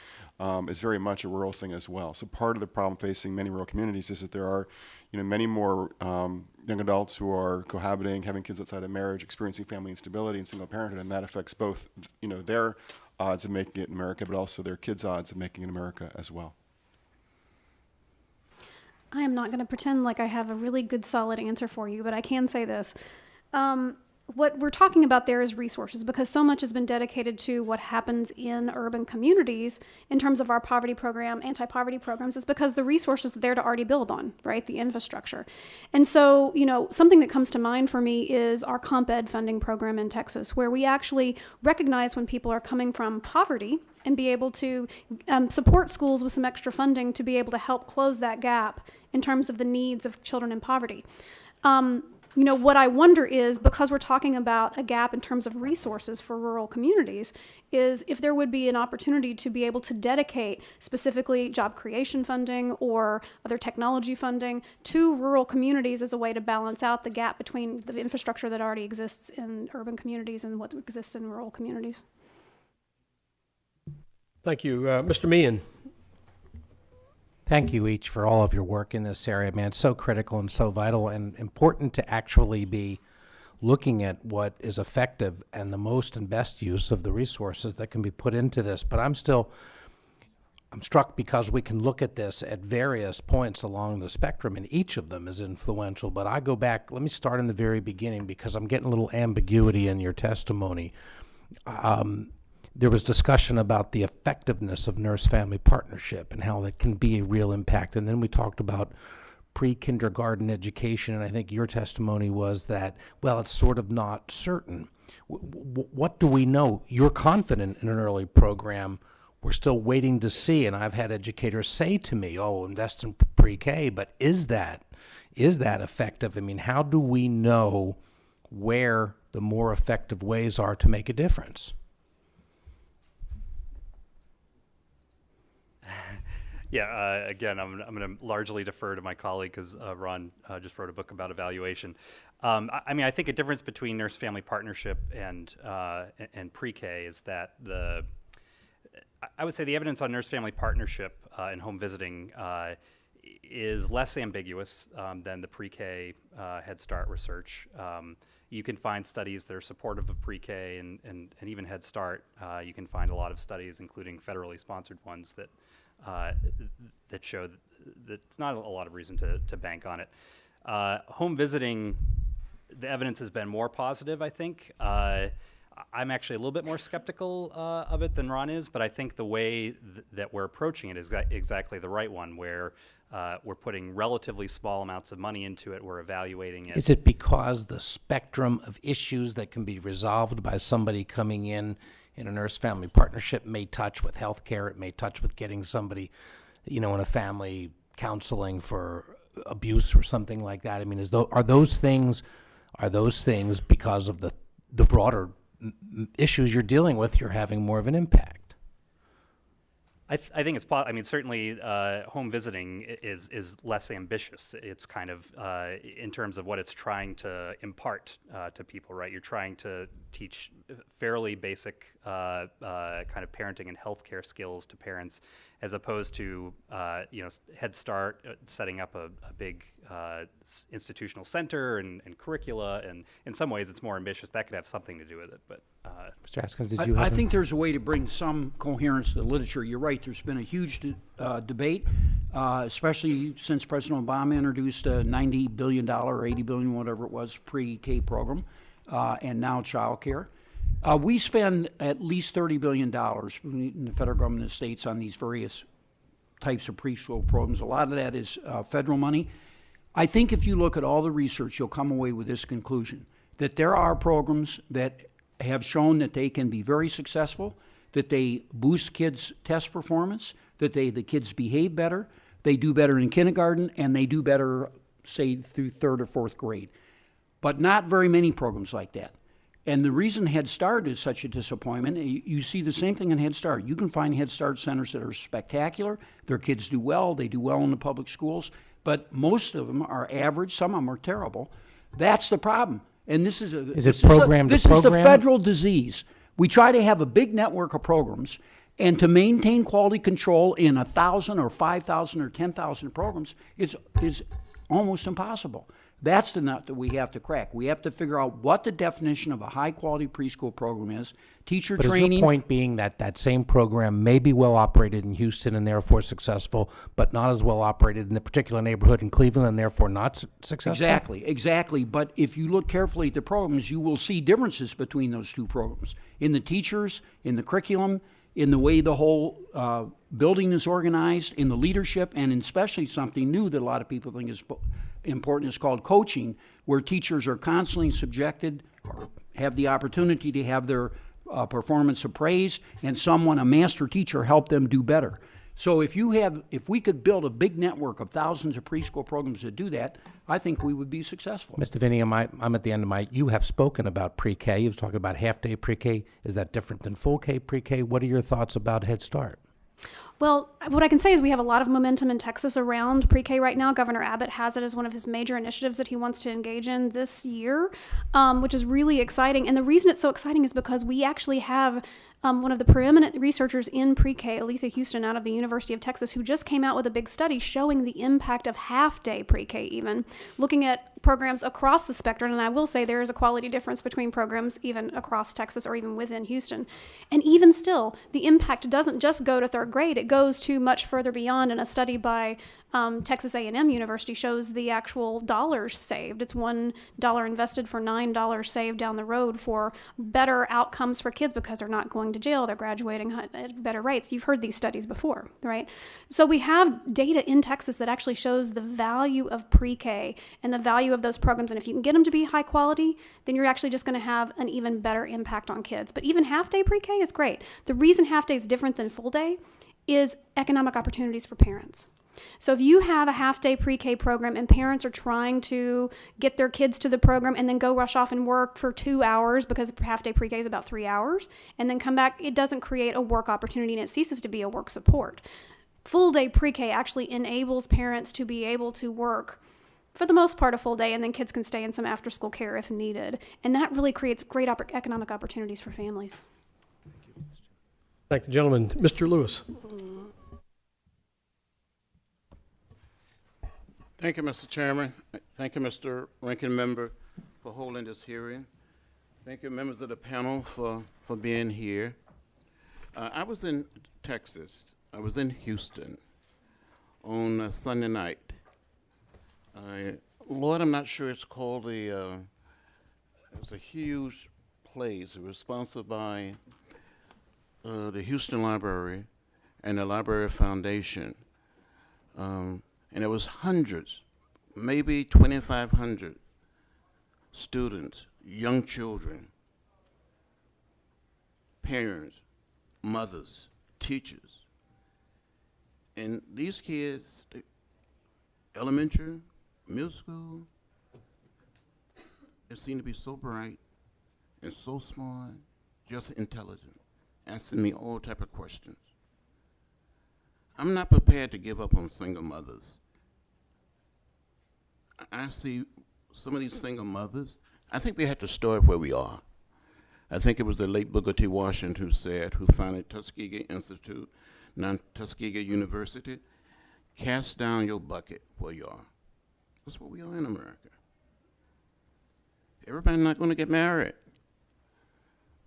is very much a rural thing as well. So part of the problem facing many rural communities is that there are, you know, many more young adults who are cohabiting, having kids outside of marriage, experiencing family instability and single parenthood, and that affects both, you know, their odds of making it in America, but also their kids' odds of making it in America as well. I am not going to pretend like I have a really good, solid answer for you, but I can say this. What we're talking about there is resources, because so much has been dedicated to what happens in urban communities in terms of our poverty program, anti-poverty programs, is because the resources are there to already build on, right? The infrastructure. And so, you know, something that comes to mind for me is our Comp Ed funding program in Texas, where we actually recognize when people are coming from poverty and be able to support schools with some extra funding to be able to help close that gap in terms of the needs of children in poverty. You know, what I wonder is, because we're talking about a gap in terms of resources for rural communities, is if there would be an opportunity to be able to dedicate specifically job creation funding or other technology funding to rural communities as a way to balance out the gap between the infrastructure that already exists in urban communities and what exists in rural communities. Thank you. Mr. Meehan. Thank you each for all of your work in this area, man. It's so critical and so vital and important to actually be looking at what is effective and the most and best use of the resources that can be put into this. But I'm struck because we can look at this at various points along the spectrum, and each of them is influential. But I go back, let me start in the very beginning, because I'm getting a little ambiguity in your testimony. There was discussion about the effectiveness of nurse-family partnership and how that can be a real impact. And then we talked about pre-kindergarten education, and I think your testimony was that, well, it's sort of not certain. What do we know? You're confident in an early program. We're still waiting to see, and I've had educators say to me, oh, invest in pre-K, but is that effective? I mean, how do we know where the more effective ways are to make a difference? Yeah, again, I'm going to largely defer to my colleague because Ron just wrote a book about evaluation. I mean, I think a difference between nurse-family partnership and pre-K is that I would say the evidence on nurse-family partnership and home visiting is less ambiguous than the pre-K Head Start research. You can find studies that are supportive of pre-K and even Head Start. You can find a lot of studies, including federally sponsored ones, that show that it's not a lot of reason to bank on it. Home visiting, the evidence has been more positive, I think. I'm actually a little bit more skeptical of it than Ron is, but I think the way that we're approaching it is exactly the right one, where we're putting relatively small amounts of money into it, we're evaluating it. Is it because the spectrum of issues that can be resolved by somebody coming in a nurse-family partnership may touch with health care, it may touch with getting somebody, in a family counseling for abuse or something like that? I mean, are those things because of the broader issues you're dealing with, you're having more of an impact? I think it's I mean, certainly home visiting is less ambitious. It's kind of in terms of what it's trying to impart to people, right? You're trying to teach fairly basic kind of parenting and healthcare skills to parents, as opposed to Head Start setting up a big institutional center and curricula. And in some ways, it's more ambitious. That could have something to do with it, but. Mr. Askins, did you have I think there's a way to bring some coherence to the literature. You're right, there's been a huge debate, especially since President Obama introduced a $90 billion or $80 billion, whatever it was, pre-K program. and now childcare. We spend at least $30 billion in the federal government and the states on these various types of preschool programs. A lot of that is federal money. I think if you look at all the research, you'll come away with this conclusion, that there are programs that have shown that they can be very successful, that they boost kids' test performance, that the kids behave better, they do better in kindergarten, and they do better, say, through third or fourth grade. But not very many programs like that. And the reason Head Start is such a disappointment, you see the same thing in Head Start. You can find Head Start centers that are spectacular. Their kids do well. They do well in the public schools. But most of them are average. Some of them are terrible. That's the problem. And this is program to program? This is the federal disease. We try to have a big network of programs, and to maintain quality control in 1,000 or 5,000 or 10,000 programs is almost impossible. That's the nut that we have to crack. We have to figure out what the definition of a high-quality preschool program is, teacher But training. is your point being that that same program may be well operated in Houston and therefore successful, but not as well operated in a particular neighborhood in Cleveland and therefore not successful? Exactly. But if you look carefully at the programs, you will see differences between those two programs. In the teachers, in the curriculum, in the way the whole building is organized, in the leadership, and especially something new that a lot of people think is important is called coaching, where teachers are constantly subjected or have the opportunity to have their performance appraised, and a master teacher, help them do better. So if we could build a big network of thousands of preschool programs that do that, I think we would be successful. Mr. Vinny, I'm at the end of you have spoken about pre-K. You've talked about half-day pre-K. Is that different than full-K pre-K? What are your thoughts about Head Start? Well, what I can say is we have a lot of momentum in Texas around pre-K right now. Governor Abbott has it as one of his major initiatives that he wants to engage in this year, which is really exciting. And the reason it's so exciting is because we actually have one of the preeminent researchers in pre-K, Aletha Houston, out of the University of Texas, who just came out with a big study showing the impact of half-day pre-K even, looking at programs across the spectrum. And I will say there is a quality difference between programs even across Texas or even within Houston. And even still, the impact doesn't just go to third grade. It goes to much further beyond. And a study by Texas A&M University shows the actual dollars saved. It's $1 invested for $9 saved down the road for better outcomes for kids because they're not going to jail, they're graduating at better rates. You've heard these studies before, right? So we have data in Texas that actually shows the value of pre-K and the value of those programs. And if you can get them to be high quality, then you're actually just going to have an even better impact on kids. But even half-day pre-K is great. The reason half-day is different than full-day is economic opportunities for parents. So if you have a half-day pre-K program and parents are trying to get their kids to the program and then go rush off and work for 2 hours because half-day pre-K is about 3 hours and then come back, it doesn't create a work opportunity and it ceases to be a work support. Full-day pre-K actually enables parents to be able to work for the most part a full day, and then kids can stay in some after-school care if needed. And that really creates great economic opportunities for families. Thank the gentleman. Mr. Lewis. Thank you, Mr. Chairman. Thank you, Mr. Ranking Member, for holding this hearing. Thank you, members of the panel, for being here. I was in Texas. I was in Houston on a Sunday night. Lord, I'm not sure it's called it was a huge place. It was sponsored by the Houston Library and the Library Foundation. And there was hundreds, maybe 2,500 students, young children, parents, mothers, teachers. And these kids, elementary, middle school, they seem to be so bright and so smart, just intelligent, asking me all type of questions. I'm not prepared to give up on single mothers. I see some of these single mothers, I think we have to start where we are. I think it was the late Booker T. Washington who founded Tuskegee Institute, now Tuskegee University. Cast down your bucket where you are. That's what we are in America. Everybody's not going to get married.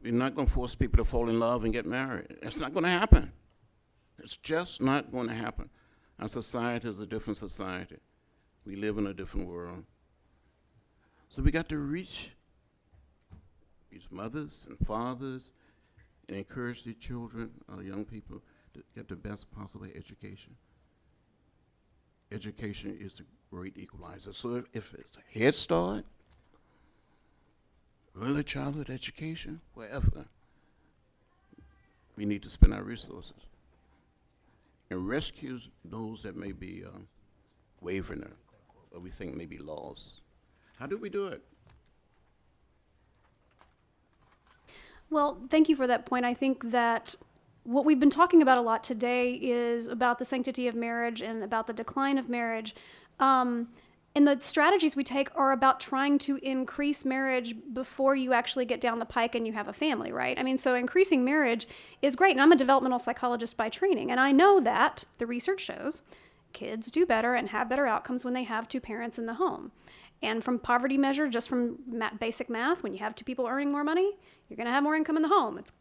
We're not going to force people to fall in love and get married. It's not going to happen. It's just not going to happen. Our society is a different society. We live in a different world. So we got to reach these mothers and fathers and encourage the children, young people, to get the best possible education. Education is a great equalizer. So if it's a Head Start, early childhood education, wherever, we need to spend our resources and rescue those that may be wavering or we think may be lost. How do we do it? Well, thank you for that point. I think that what we've been talking about a lot today is about the sanctity of marriage and about the decline of marriage. And the strategies we take are about trying to increase marriage before you actually get down the pike and you have a family, right? I mean, so increasing marriage is great. And I'm a developmental psychologist by training. And I know that the research shows kids do better and have better outcomes when they have two parents in the home. And from poverty measure, just from basic math, when you have two people earning more money, you're going to have more income in the home. It's,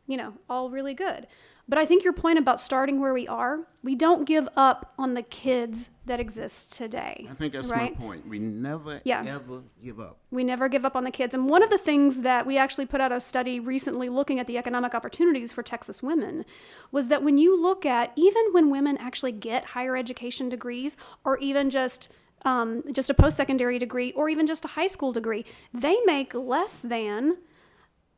all really good. But I think your point about starting where we are, we don't give up on the kids that exist today. I think that's right? my point. We never, ever give up. We never give up on the kids. And one of the things that we actually put out a study recently looking at the economic opportunities for Texas women was that when you look at, even when women actually get higher education degrees or even just a post-secondary degree or even just a high school degree, they make less than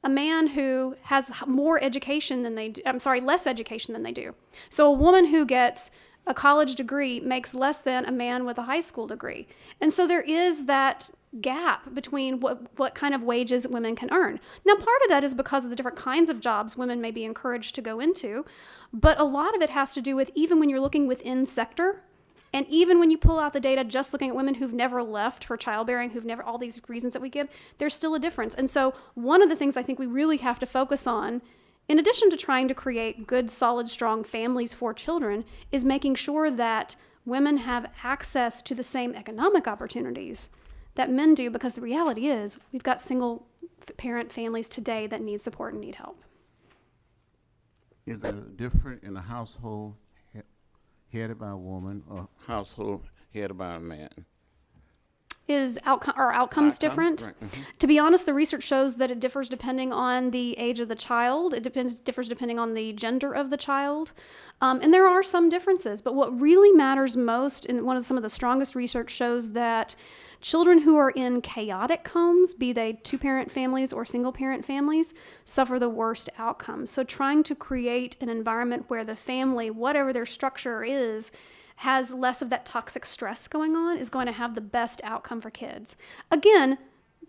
a man who has more education than they do. Less education than they do. So a woman who gets a college degree makes less than a man with a high school degree. And so there is that gap between what kind of wages women can earn. Now, part of that is because of the different kinds of jobs women may be encouraged to go into, but a lot of it has to do with even when you're looking within sector. And even when you pull out the data, just looking at women who've never left for childbearing, all these reasons that we give, there's still a difference. And so one of the things I think we really have to focus on, in addition to trying to create good, solid, strong families for children, is making sure that women have access to the same economic opportunities that men do, because the reality is we've got single parent families today that need support and need help. Is it different in a household headed by a woman or household headed by a man? Are outcomes different? Right. Mm-hmm. To be honest, the research shows that it differs depending on the age of the child. It differs depending on the gender of the child. And there are some differences. But what really matters most, and some of the strongest research shows that children who are in chaotic homes, be they two-parent families or single-parent families, suffer the worst outcomes. So trying to create an environment where the family, whatever their structure is, has less of that toxic stress going on is going to have the best outcome for kids. Again,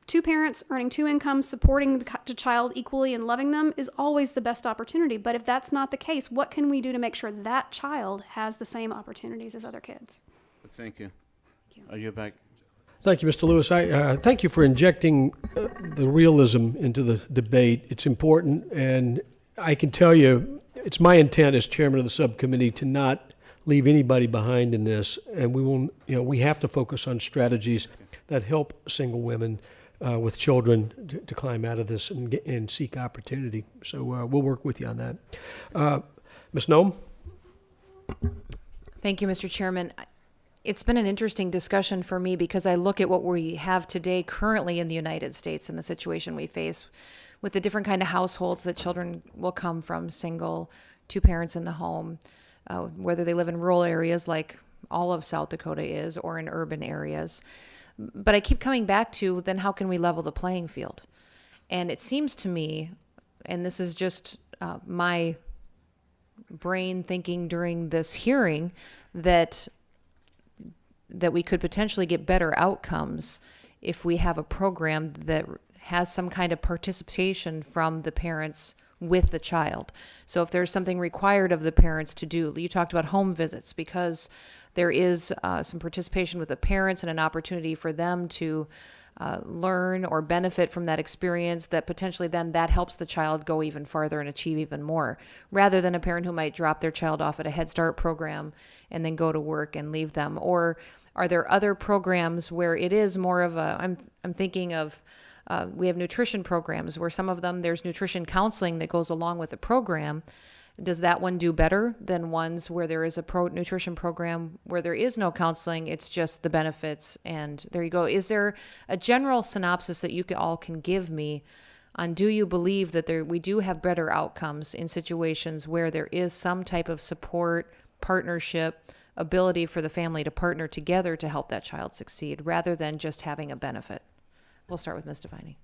two parents earning two incomes, supporting the child equally and loving them is always the best opportunity. But if that's not the case, what can we do to make sure that child has the same opportunities as other kids? Thank you. Are you back? Thank you, Mr. Lewis. I thank you for injecting the realism into the debate. It's important, and I can tell you it's my intent as chairman of the subcommittee to not leave anybody behind in this, and we have to focus on strategies that help single women with children to climb out of this and seek opportunity. So we'll work with you on that. Ms. Noem? Thank you, Mr. Chairman. It's been an interesting discussion for me because I look at what we have today currently in the United States and the situation we face with the different kind of households that children will come from, single, two parents in the home, whether they live in rural areas like all of South Dakota is or in urban areas. But I keep coming back to, then how can we level the playing field? And it seems to me, and this is just my brain thinking during this hearing, that we could potentially get better outcomes if we have a program that has some kind of participation from the parents with the child. So if there's something required of the parents to do, you talked about home visits, because there is some participation with the parents and an opportunity for them to learn or benefit from that experience, that potentially then that helps the child go even farther and achieve even more, rather than a parent who might drop their child off at a Head Start program and then go to work and leave them. Or are there other programs where it is more of a, I'm thinking of, we have nutrition programs where some of them there's nutrition counseling that goes along with the program. Does that one do better than ones where there is a nutrition program where there is no counseling, it's just the benefits, and there you go? Is there a general synopsis that you all can give me on do you believe that we do have better outcomes in situations where there is some type of support, partnership, ability for the family to partner together to help that child succeed rather than just having a benefit? We'll start with Ms. Deviney.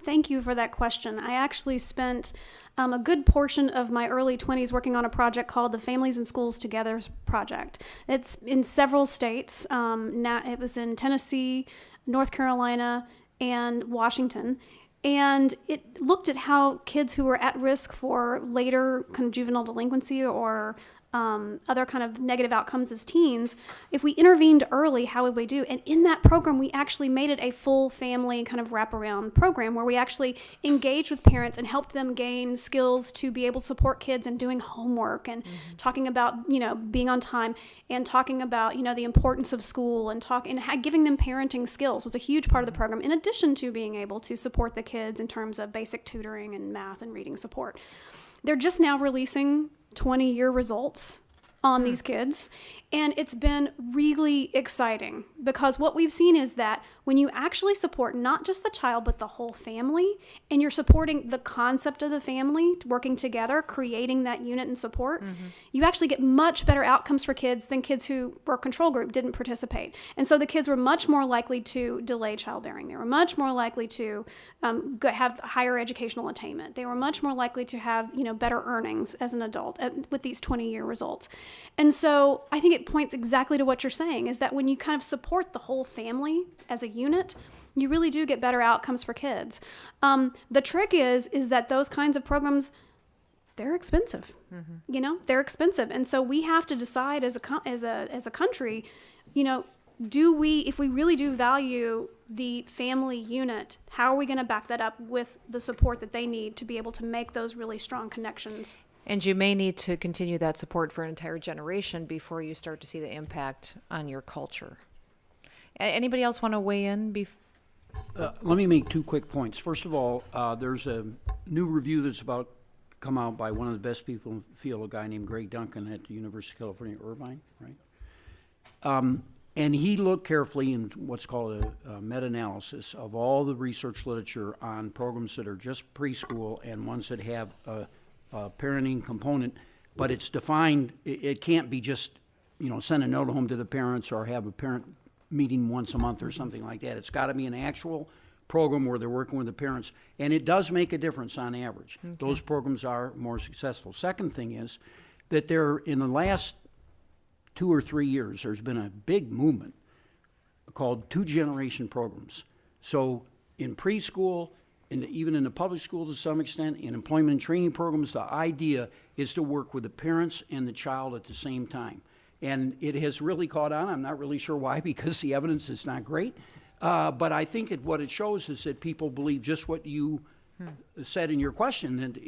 Thank you for that question. I actually spent a good portion of my early 20s working on a project called the Families and Schools Together Project. It's in several states. Now it was in Tennessee, North Carolina, and Washington. And it looked at how kids who were at risk for later kind of juvenile delinquency or other kind of negative outcomes as teens, if we intervened early, how would we do? And in that program, we actually made it a full family kind of wraparound program where we actually engaged with parents and helped them gain skills to be able to support kids in doing homework and talking about, you know, being on time and talking about, you know, the importance of school and giving them parenting skills was a huge part of the program, in addition to being able to support the kids in terms of basic tutoring and math and reading support. They're just now releasing 20-year results on these kids, and it's been really exciting because what we've seen is that when you actually support not just the child but the whole family, and you're supporting the concept of the family working together, creating that unit and support, you actually get much better outcomes for kids than kids who were control group, didn't participate. And so the kids were much more likely to delay childbearing. They were much more likely to have higher educational attainment. They were much more likely to have, you know, better earnings as an adult with these 20-year results. And so I think it points exactly to what you're saying, is that when you kind of support the whole family as a unit, you really do get better outcomes for kids. The trick is that those kinds of programs, they're expensive. You know, they're expensive. And so we have to decide as a country, you know, if we really do value the family unit, how are we going to back that up with the support that they need to be able to make those really strong connections? And you may need to continue that support for an entire generation before you start to see the impact on your culture. Anybody else want to weigh in? Let me make 2 quick points. First of all, there's a new review that's about to come out by one of the best people in the field, a guy named Greg Duncan at the University of California, Irvine, right? And he looked carefully in what's called a meta-analysis of all the research literature on programs that are just preschool and ones that have a parenting component, but it's defined, it can't be just, you know, send a note home to the parents or have a parent meeting once a month or something like that. It's got to be an actual program where they're working with the parents, and it does make a difference on average. Okay. Those programs are more successful. Second thing is that in the last 2 or 3 years, there's been a big movement called 2-generation programs. So in preschool, and even in the public school to some extent, in employment and training programs, the idea is to work with the parents and the child at the same time. And it has really caught on. I'm not really sure why, because the evidence is not great. But I think what it shows is that people believe just what you said in your question. And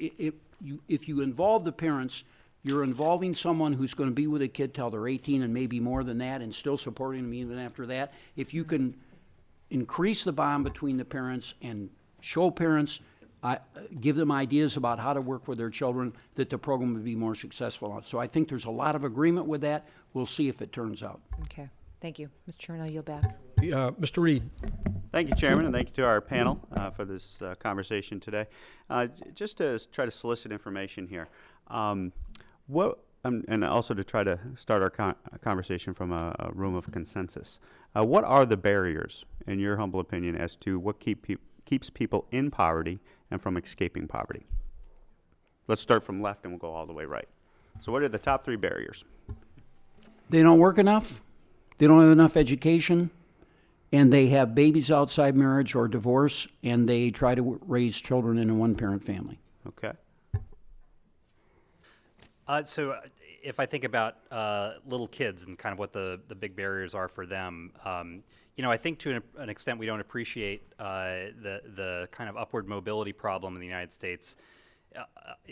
if you involve the parents, you're involving someone who's going to be with a kid till they're 18 and maybe more than that, and still supporting them even after that. If you can increase the bond between the parents and show parents, give them ideas about how to work with their children, that the program would be more successful. So I think there's a lot of agreement with that. We'll see if it turns out. Okay, thank you. Mr. Chairman, I'll yield back. Mr. Reed. Thank you, Chairman, and thank you to our panel for this conversation today. Just to try to solicit information here, and also to try to start our conversation from a room of consensus. What are the barriers, in your humble opinion, as to what keeps people in poverty and from escaping poverty? Let's start from left and we'll go all the way right. So what are the top 3 barriers? They don't work enough, they don't have enough education, and they have babies outside marriage or divorce, and they try to raise children in a one-parent family. Okay. So if I think about little kids and kind of what the big barriers are for them, you know, I think to an extent we don't appreciate the kind of upward mobility problem in the United States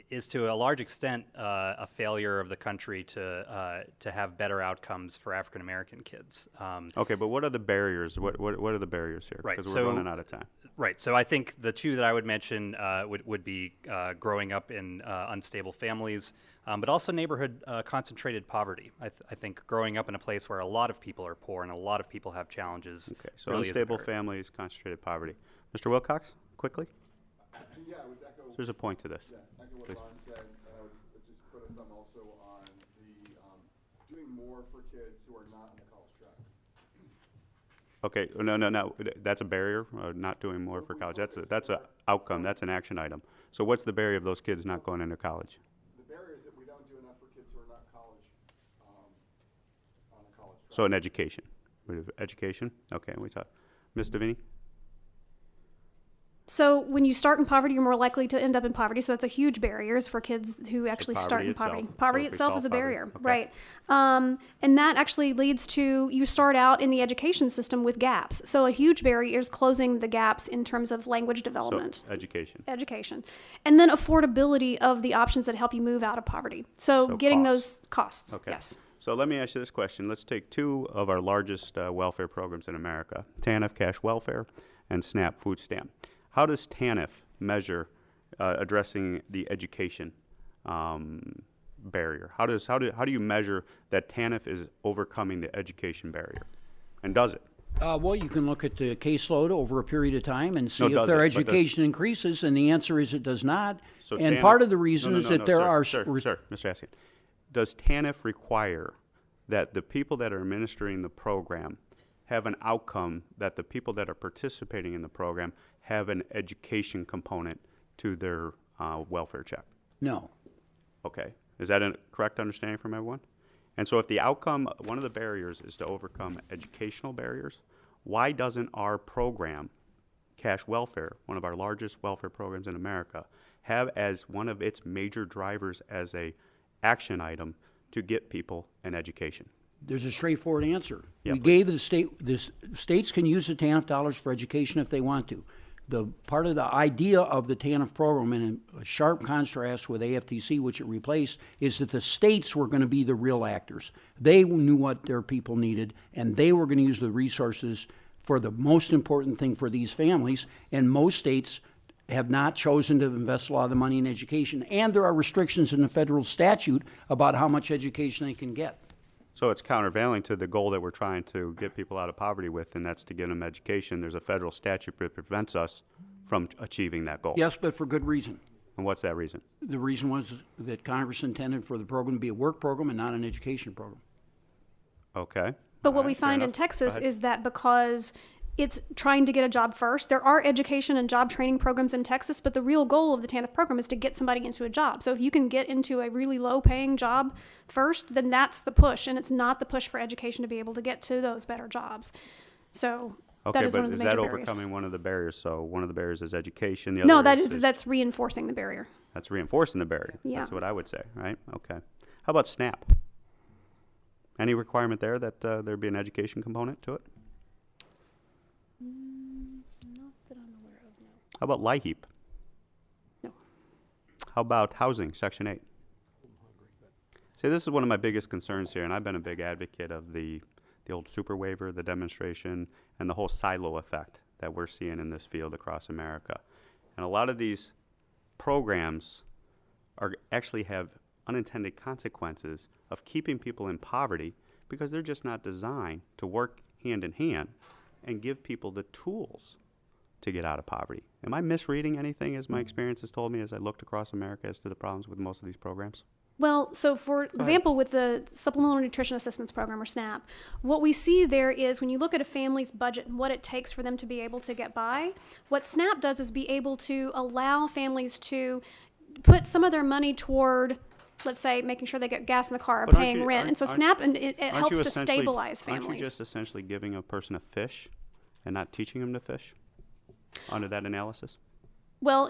is to a large extent a failure of the country to have better outcomes for African American kids. Okay, but what are the barriers? What are the barriers here? Right, because we're running out of time. Right. So I think the 2 that I would mention would be growing up in unstable families, but also neighborhood concentrated poverty. I think growing up in a place where a lot of people are poor and a lot of people have challenges. Okay, so really unstable families, concentrated poverty. Mr. Wilcox, quickly. Yeah, I would echo. There's a point to this. Yeah, echo what Please. Ron said, and I would just put a thumb also on the, doing more for kids who are not on the college track. Okay, no, that's a barrier, not doing more for college. That's a outcome, that's an action item. So what's the barrier of those kids not going into college? The barrier is that we don't do enough for kids who are not college, on the college track. So in education. Education? Okay, we talk. Ms. Davini? So when you start in poverty, you're more likely to end up in poverty. So that's a huge barrier for kids who actually start in poverty. itself. Poverty So if we itself solve is a poverty, barrier, okay. right? And that actually leads to you start out in the education system with gaps. So a huge barrier is closing the gaps in terms of language development. So education. Education. And then affordability of the options that help you move out of poverty. So getting costs. those costs, Okay. yes. So let me ask you this question. Let's take two of our largest welfare programs in America, TANF Cash Welfare and SNAP Food Stamp. How does TANF measure addressing the education barrier? How do you measure that TANF is overcoming the education barrier? And does it? Well, you can look at the caseload over a period of time and see No, if does their it? But does- education increases, and the answer is it does not. So And TANF part of the reason No, is that there sir, are... Sir, Mr. Askin, does TANF require that the people that are administering the program have an outcome that the people that are participating in the program have an education component to their welfare check? No. Okay. Is that a correct understanding from everyone? And so if the outcome, one of the barriers is to overcome educational barriers, why doesn't our program, Cash Welfare, one of our largest welfare programs in America, have as one of its major drivers as a action item to get people an education? There's a straightforward answer. Yeah, We please. gave the states can use the TANF dollars for education if they want to. The part of the idea of the TANF program, in a sharp contrast with AFTC, which it replaced, is that the states were going to be the real actors. They knew what their people needed, and they were going to use the resources for the most important thing for these families. And most states have not chosen to invest a lot of the money in education. And there are restrictions in the federal statute about how much education they can get. So it's countervailing to the goal that we're trying to get people out of poverty with, and that's to get them education. There's a federal statute that prevents us from achieving that goal. Yes, but for good reason. And what's that reason? The reason was that Congress intended for the program to be a work program and not an education program. Okay. But what All we right, fair find in enough. Go Texas ahead. is that because it's trying to get a job first, there are education and job training programs in Texas, but the real goal of the TANF program is to get somebody into a job. So if you can get into a really low paying job first, then that's the push, and it's not the push for education to be able to get to those better jobs. So that Okay, is one but of the is major that barriers. overcoming one of the barriers? So one of the barriers is education. The No, other that's reinforcing the barrier. that's reinforcing the barrier. Yeah. That's what I would say, right? Okay. How about SNAP? Any requirement there that there be an education component to it? Not that I'm aware of, no. How about LIHEAP? No. How about housing, Section 8? See, this is one of my biggest concerns here, and I've been a big advocate of the old super waiver, the demonstration, and the whole silo effect that we're seeing in this field across America. And a lot of these programs actually have unintended consequences of keeping people in poverty because they're just not designed to work hand in hand and give people the tools to get out of poverty. Am I misreading anything as my experience has told me as I looked across America as to the problems with most of these programs? Well, so for example, with the Supplemental Nutrition Assistance Program, or SNAP, what we see there is when you look at a family's budget and what it takes for them to be able to get by, what SNAP does is be able to allow families to put some of their money toward, let's say, making sure they get gas in the car or But aren't paying you- rent. aren't- And so aren't- SNAP, and it Aren't helps you to essentially- stabilize families. Aren't you just essentially giving a person a fish and not teaching them to fish under that analysis? Well,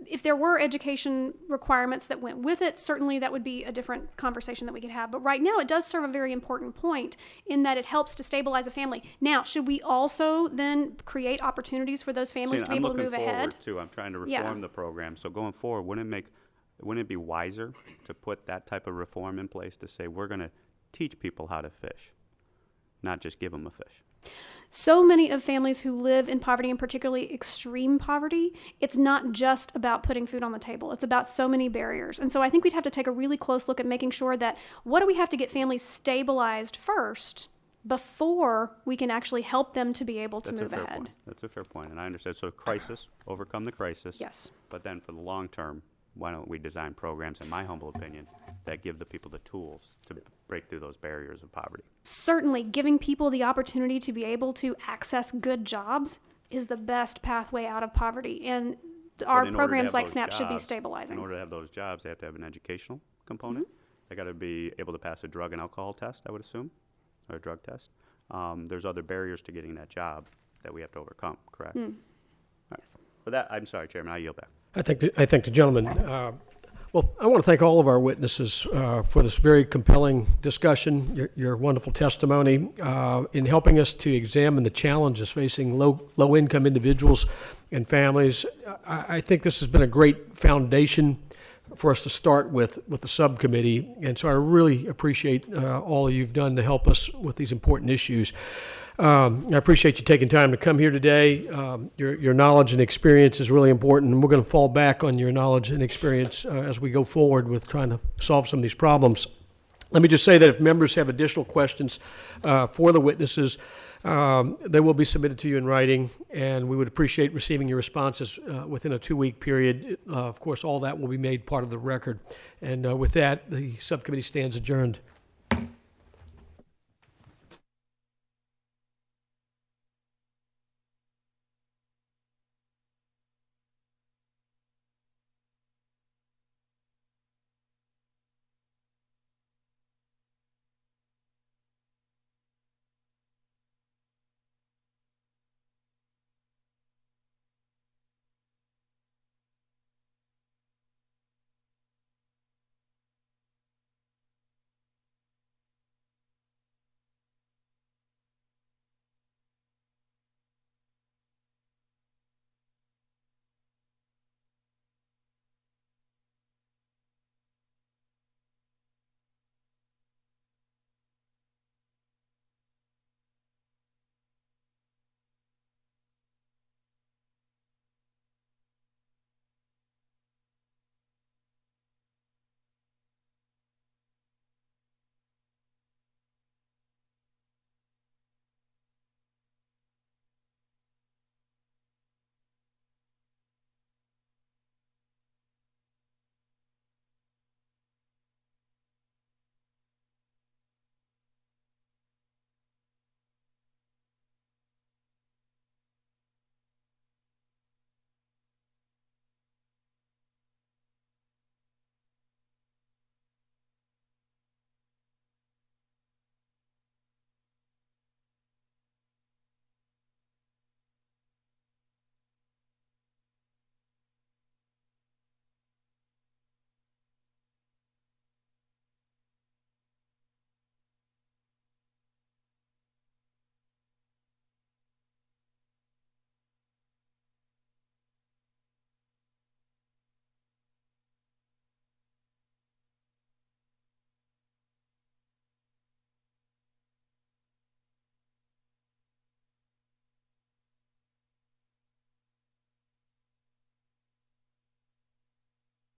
if there were education requirements that went with it, certainly that would be a different conversation that we could have. But right now, it does serve a very important point in that it helps to stabilize a family. Now, should we also then create opportunities for those families to be I'm able to looking move forward ahead? too. I'm trying to reform Yeah. the program. So going forward, wouldn't it be wiser to put that type of reform in place to say we're going to teach people how to fish, not just give them a fish? So many of families who live in poverty, and particularly extreme poverty, it's not just about putting food on the table. It's about so many barriers. And so I think we'd have to take a really close look at making sure that what do we have to get families stabilized first before we can actually help them to be able to That's move a fair ahead. point. That's a fair point, and I understand. So crisis, overcome the crisis. Yes. But then for the long term, why don't we design programs, in my humble opinion, that give the people the tools to break through those barriers of poverty? Certainly, giving people the opportunity to be able to access good jobs is the best pathway out of poverty. And our But in order to programs have like those SNAP should be jobs- stabilizing. In order to have those jobs, they have to have an educational component. They got to be able to pass a drug and alcohol test, I would assume, or a drug test. There's other barriers to getting that job that we have to overcome, correct? All right. For that, I'm sorry, Chairman, I yield back. I thank the gentleman. Well, I want to thank all of our witnesses for this very compelling discussion, your wonderful testimony in helping us to examine the challenges facing low-income individuals and families. I think this has been a great foundation for us to start with the subcommittee, and so I really appreciate all you've done to help us with these important issues. I appreciate you taking time to come here today. Your knowledge and experience is really important, and we're going to fall back on your knowledge and experience as we go forward with trying to solve some of these problems. Let me just say that if members have additional questions for the witnesses, they will be submitted to you in writing, and we would appreciate receiving your responses within a 2-week period. Of course, all that will be made part of the record. And with that, the subcommittee stands adjourned.